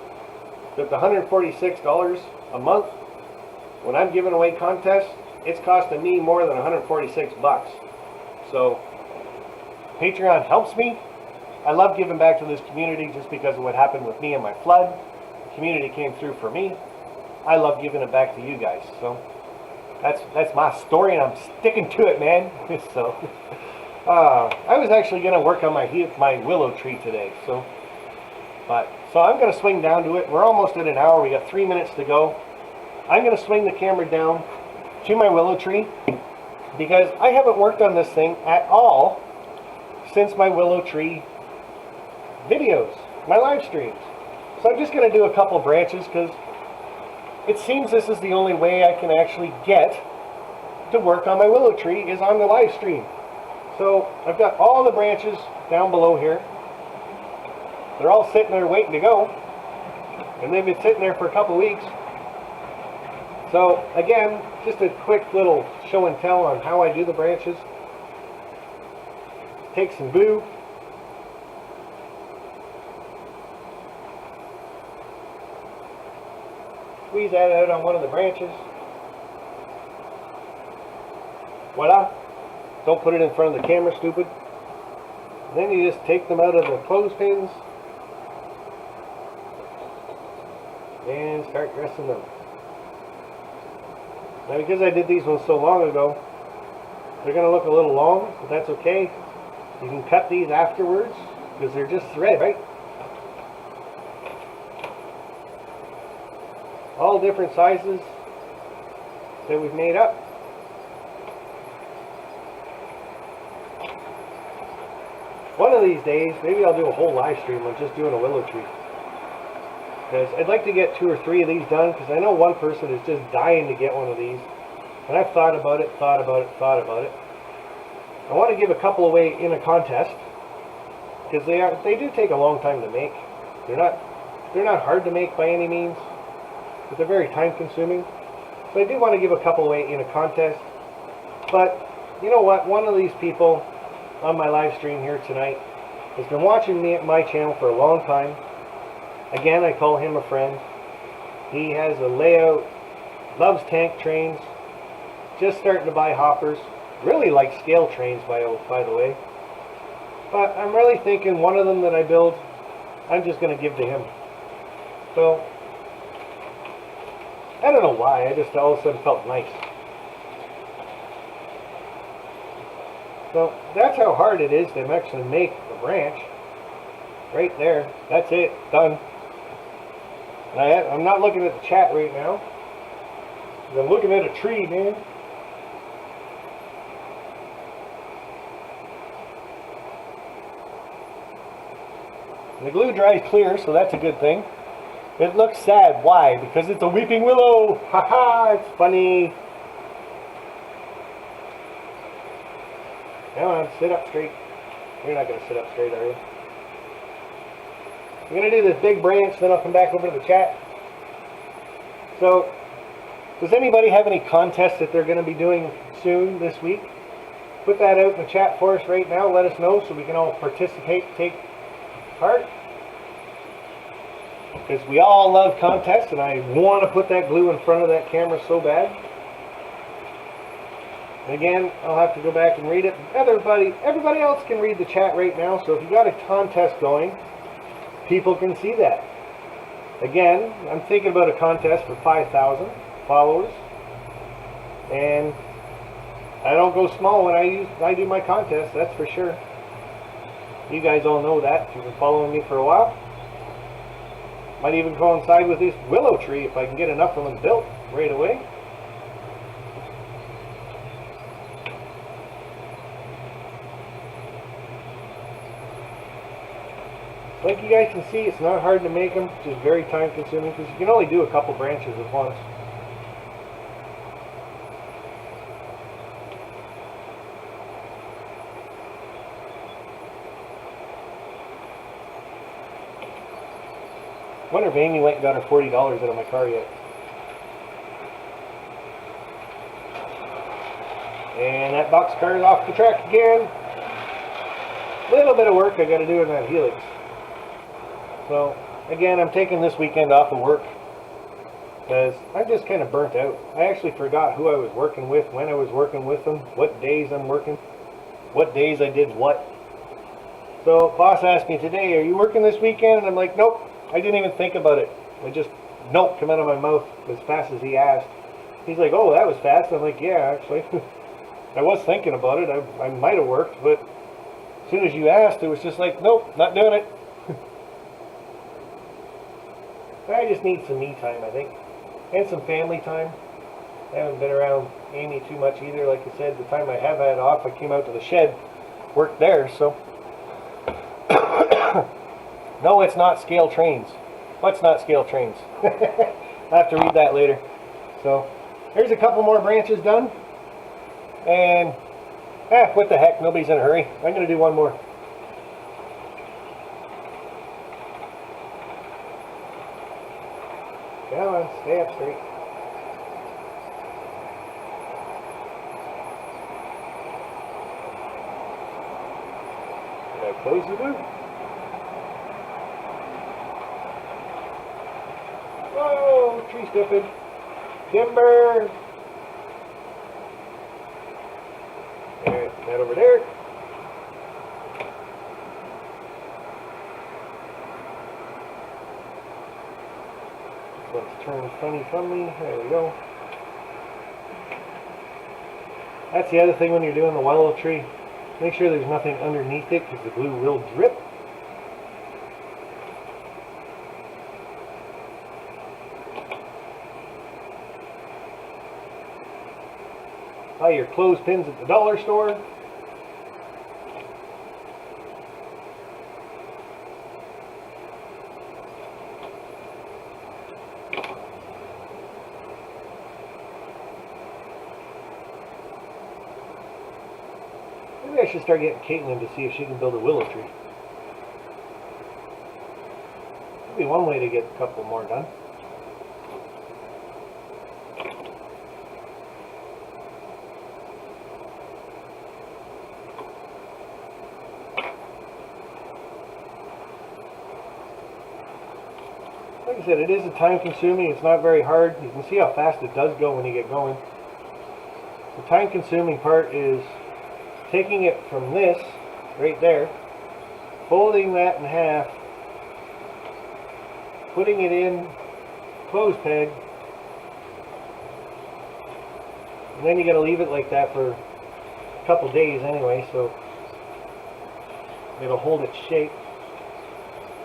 A: that the $146 a month, when I'm giving away contests, it's costing me more than 146 bucks. So Patreon helps me. I love giving back to this community just because of what happened with me and my flood. The community came through for me. I love giving it back to you guys. So that's my story, and I'm sticking to it, man. So I was actually going to work on my willow tree today. So I'm going to swing down to it. We're almost at an hour. We got 3 minutes to go. I'm going to swing the camera down to my willow tree, because I haven't worked on this thing at all since my willow tree videos, my live streams. So I'm just going to do a couple branches, because it seems this is the only way I can actually get to work on my willow tree is on the live stream. So I've got all the branches down below here. They're all sitting there waiting to go, and they've been sitting there for a couple weeks. So again, just a quick little show and tell on how I do the branches. Take some glue. Squeeze that out on one of the branches. Voila. Don't put it in front of the camera, stupid. And then you just take them out of the clothespins and start dressing them. Now, because I did these ones so long ago, they're going to look a little long, but that's okay. You can cut these afterwards, because they're just thread, right? All different sizes that we've made up. One of these days, maybe I'll do a whole live stream on just doing a willow tree. Because I'd like to get 2 or 3 of these done, because I know one person is just dying to get one of these. And I've thought about it. I want to give a couple away in a contest, because they do take a long time to make. They're not hard to make by any means, but they're very time consuming. So I do want to give a couple away in a contest. But you know what? One of these people on my live stream here tonight has been watching me at my channel for a long time. Again, I call him a friend. He has a layout, loves tank trains, just starting to buy hoppers. Really like scale trains, by the way. But I'm really thinking one of them that I build, I'm just going to give to him. So I don't know why, I just all of a sudden felt nice. So that's how hard it is to actually make a branch. Right there. That's it. Done. I'm not looking at the chat right now. I'm looking at a tree, man. The glue dries clear, so that's a good thing. It looks sad. Why? Because it's a weeping willow. Haha, it's funny. Come on, sit up straight. You're not going to sit up straight, are you? I'm going to do this big branch, then I'll come back over to the chat. So, does anybody have any contests that they're going to be doing soon this week? Put that out in the chat for us right now. Let us know so we can all participate, take part. Because we all love contests, and I want to put that glue in front of that camera so bad. And again, I'll have to go back and read it. Everybody else can read the chat right now, so if you got a contest going, people can see that. Again, I'm thinking about a contest for 5,000 followers, and I don't go small when I do my contest, that's for sure. You guys all know that if you've been following me for a while. Might even coincide with this willow tree if I can get enough of them built right away. Like you guys can see, it's not hard to make them, just very time consuming because you can only do a couple branches at once. I wonder if Amy went and got her $40 out of my car yet. And that box car is off the track again. Little bit of work I got to do in that helix. So, again, I'm taking this weekend off of work because I'm just kind of burnt out. I actually forgot who I was working with, when I was working with them, what days I'm working, what days I did what. So, boss asked me today, are you working this weekend? And I'm like, nope, I didn't even think about it. I just, nope, come out of my mouth as fast as he asked. He's like, oh, that was fast. I'm like, yeah, actually. I was thinking about it. I might have worked, but as soon as you asked, it was just like, nope, not doing it. I just need some me time, I think, and some family time. I haven't been around Amy too much either. Like I said, the time I have had off, I came out to the shed, worked there, so. No, it's not scale trains. What's not scale trains? I have to read that later. So, there's a couple more branches done. And, what the heck, nobody's in a hurry. I'm going to do one more. Come on, stay up straight. Did I close the boot? Whoa, tree stupid. Timber! There, that over there. Let's turn funny from me. There we go. That's the other thing when you're doing the willow tree. Make sure there's nothing underneath it because the glue will drip. Buy your clothespins at the dollar store. Maybe I should start getting Caitlin to see if she can build a willow tree. That'd be one way to get a couple more done. Like I said, it is a time consuming, it's not very hard. You can see how fast it does go when you get going. The time consuming part is taking it from this, right there, folding that in half, putting it in clothes peg, and then you got to leave it like that for a couple days anyway, so it'll hold its shape.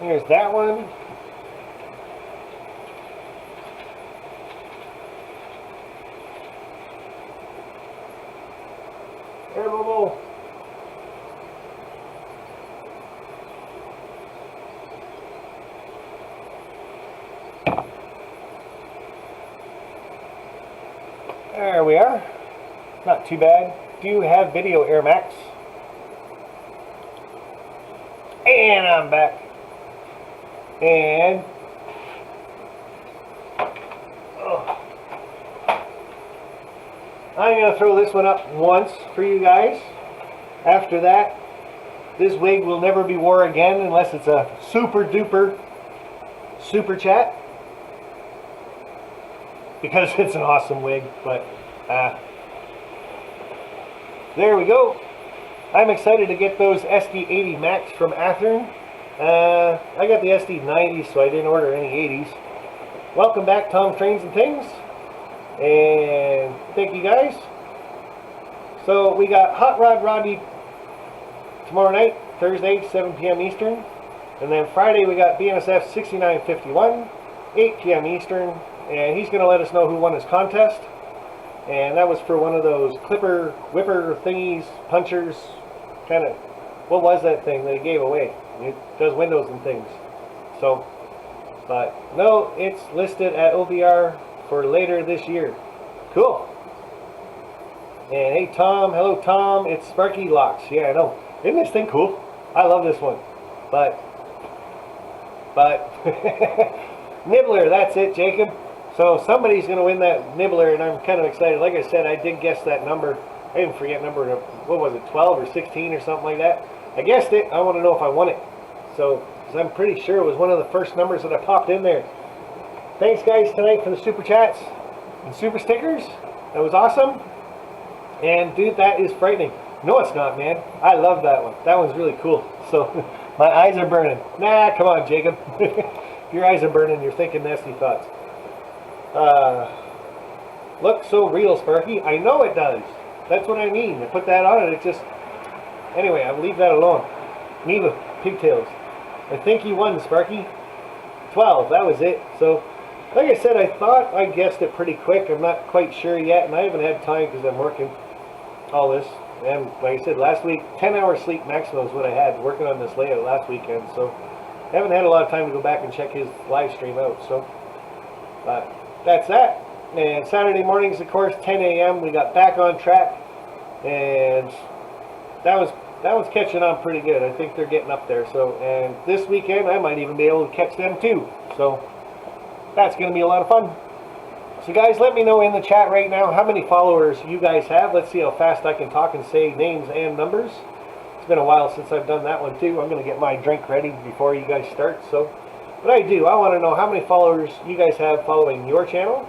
A: Here's that one. Terrible. There we are. Not too bad. Do you have video, Air Max? And I'm back. And I'm going to throw this one up once for you guys. After that, this wig will never be wore again unless it's a super duper super chat. Because it's an awesome wig, but there we go. I'm excited to get those SD80 Max from Athearn. I got the SD90s, so I didn't order any 80s. welcome back, Tom Trains and Things. And thank you guys. So we got Hot Rod Roddy tomorrow night, Thursday, 7 p.m. Eastern. And then Friday we got BNSF 6951, 8 p.m. Eastern. And he's going to let us know who won his contest. And that was for one of those clipper, whipper thingies, punchers, kind of, what was that thing that he gave away? It does windows and things. So, but no, it's listed at OBR for later this year. Cool. And hey Tom, hello Tom, it's Sparky Locks. Yeah, I know. Isn't this thing cool? I love this one. But Nibbler, that's it, Jacob. So somebody's going to win that Nibbler, and I'm kind of excited. Like I said, I did guess that number. I didn't forget number, what was it, 12 or 16 or something like that. I guessed it. I want to know if I won it. So, because I'm pretty sure it was one of the first numbers that I popped in there. Thanks, guys, tonight for the super chats and super stickers. That was awesome. And, dude, that is frightening. No, it's not, man. I love that one. That one's really cool. So, my eyes are burning. Nah, come on, Jacob. Your eyes are burning. You're thinking nasty thoughts. Looks so real, Sparky. I know it does. That's what I mean. I put that on it. It just... Anyway, I'll leave that alone. Me with pigtails. I think you won, Sparky. 12. That was it. So, like I said, I thought I guessed it pretty quick. I'm not quite sure yet, and I haven't had time because I'm working all this. And like I said, last week, 10 hours sleep maximum is what I had working on this layout last weekend. So, I haven't had a lot of time to go back and check his live stream out. So, but that's that. And Saturday mornings, of course, 10 a.m. we got back on track, and that was catching on pretty good. I think they're getting up there. So, and this weekend I might even be able to catch them too. So that's going to be a lot of fun. So guys, let me know in the chat right now how many followers you guys have. Let's see how fast I can talk and say names and numbers. It's been a while since I've done that one too. I'm going to get my drink ready before you guys start. So, but I want to know how many followers you guys have following your channel.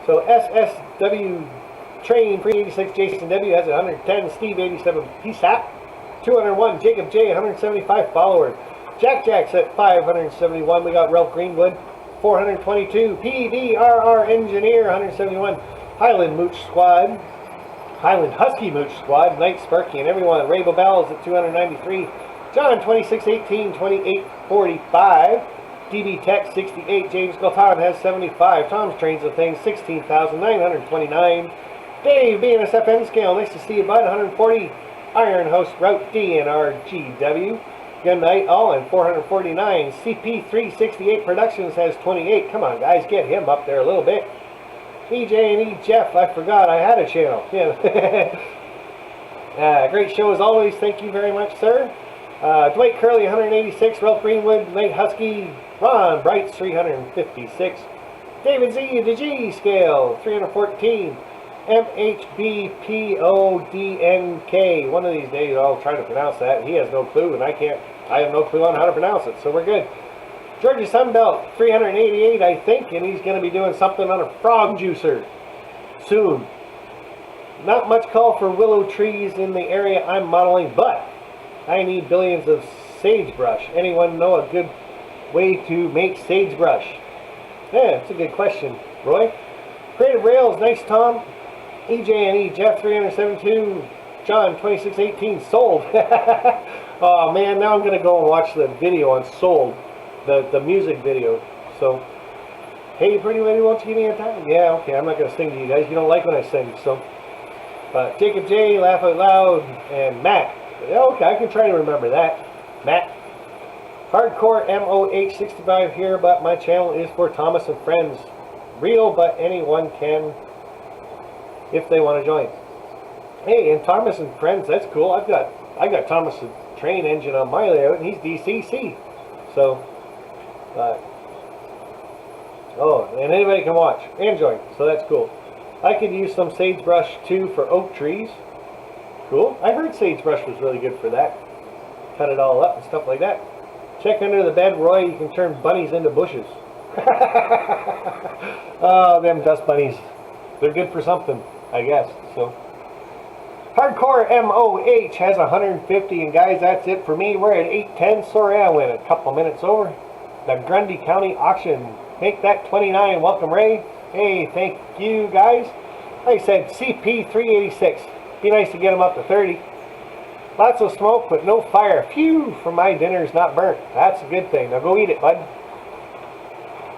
A: So SSW Train 386 Jason W has 110, Steve 87 PSAP, 201 Jacob J 175 followers, Jack's at 571. We got Ralph Greenwood 422, PDRR Engineer 171, Highland Mooch Squad, Highland Husky Mooch Squad, Night Sparky and everyone, Rainbow Bells at 293, John 2618 2845. DB Tech 68, James Galtan has 75, Tom's Trains of Things 16,929, Dave BNSF N Scale, nice to see you bud, 140, Iron House Route D and RGW, good night all, and 449, CP368 Productions has 28, come on guys, get him up there a little bit, EJ&E Jeff, I forgot I had a channel, yeah. Great show as always, thank you very much sir. Dwight Curley 186, Ralph Greenwood, Nate Husky, Ron Brights 356, David Z the G scale 314, MHBPODNK. One of these days I'll try to pronounce that. He has no clue and I have no clue on how to pronounce it, so we're good. Georgia Sunbelt 388 I think, and he's going to be doing something on a frog juicer soon. Not much call for willow trees in the area I'm modeling, but I need billions of sagebrush. Anyone know a good way to make sagebrush? Yeah, that's a good question, Roy. Creative Rails, nice Tom. EJ&E Jeff 372, John 2618 sold. Oh man, now I'm gonna go and watch the video on Sold, the music video. So, hey pretty lady, won't you give me a time? Yeah, okay, I'm not gonna sing to you guys. You don't like when I sing, so. But Jacob J, Laugh Out Loud, and Matt. Okay, I can try to remember that. Matt. Hardcore MOH65 here, but my channel is for Thomas and Friends. Real, but anyone can if they want to join. Hey, and Thomas and Friends, that's cool. I got Thomas the Train Engine on my layout, and he's DCC. So, oh, and anybody can watch and join, so that's cool. I could use some sagebrush too for oak trees. Cool. I heard sagebrush was really good for that. Cut it all up and stuff like that. Check under the bed, Roy. You can turn bunnies into bushes. Oh, them dust bunnies. They're good for something, I guess. So, Hardcore MOH has 150, and guys, that's it for me. We're at 8:10. Sorry, I went a couple minutes over. The Grundy County auction. Make that 29. Welcome, Ray. Hey, thank you, guys. Like I said, CP 386. Be nice to get them up to 30. Lots of smoke, but no fire. Phew, for my dinner's not burnt. That's a good thing. Now go eat it, bud.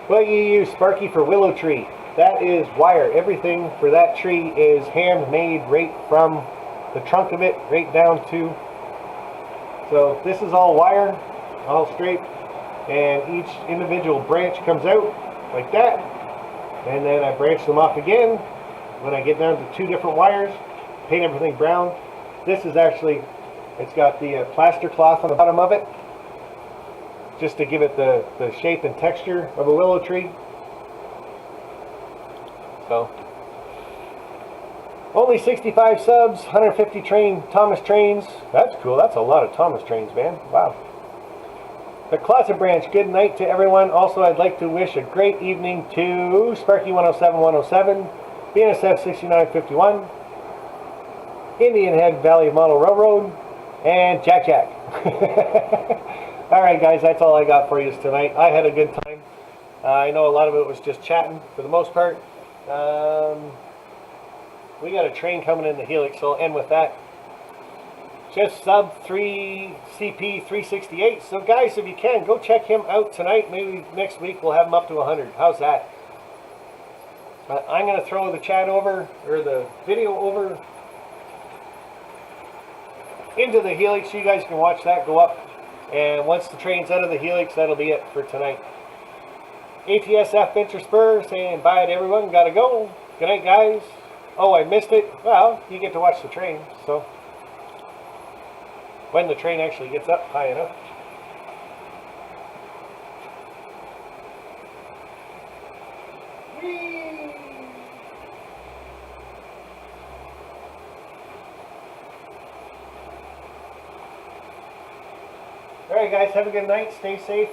A: What you use, Sparky, for willow tree? That is wire. Everything for that tree is handmade right from the trunk of it right down to. So this is all wire, all straight, and each individual branch comes out like that, and then I branch them off again when I get down to 2 different wires, paint everything brown. This is actually, it's got the plaster cloth on the bottom of it just to give it the shape and texture of a willow tree. So only 65 subs, 150 Thomas trains. That's cool. That's a lot of Thomas trains, man. Wow. The Closet Branch, good night to everyone. Also, I'd like to wish a great evening to Sparky 107, BNSF 6951, Indian Head Valley Model Railroad, and Jack Jack. Alright guys, that's all I got for you tonight. I had a good time. I know a lot of it was just chatting for the most part. We got a train coming in the Helix, so I'll end with that. Just sub 3 CP 368. So guys, if you can, go check him out tonight. Maybe next week we'll have him up to 100. How's that? I'm going to throw the chat over, or the video over into the Helix. You guys can watch that go up. And once the train's out of the Helix, that'll be it for tonight. ATSF Interspur saying bye to everyone. Gotta go. Good night, guys. Oh, I missed it. Well, you get to watch the train. So, when the train actually gets up high enough. Whee! Alright guys, have a good night, stay safe,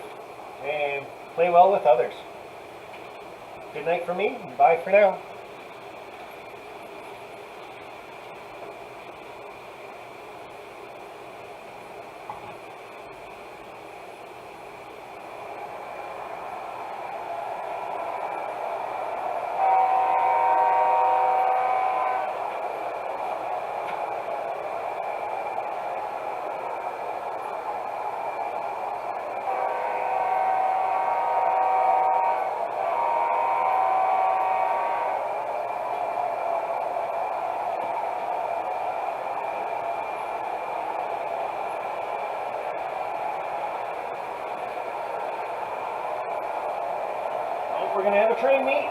A: and play well with others. Good night for me, bye for now. We're going to have a train meet.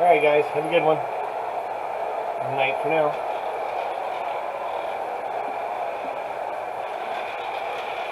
A: Alright guys, have a good one. Good night for now.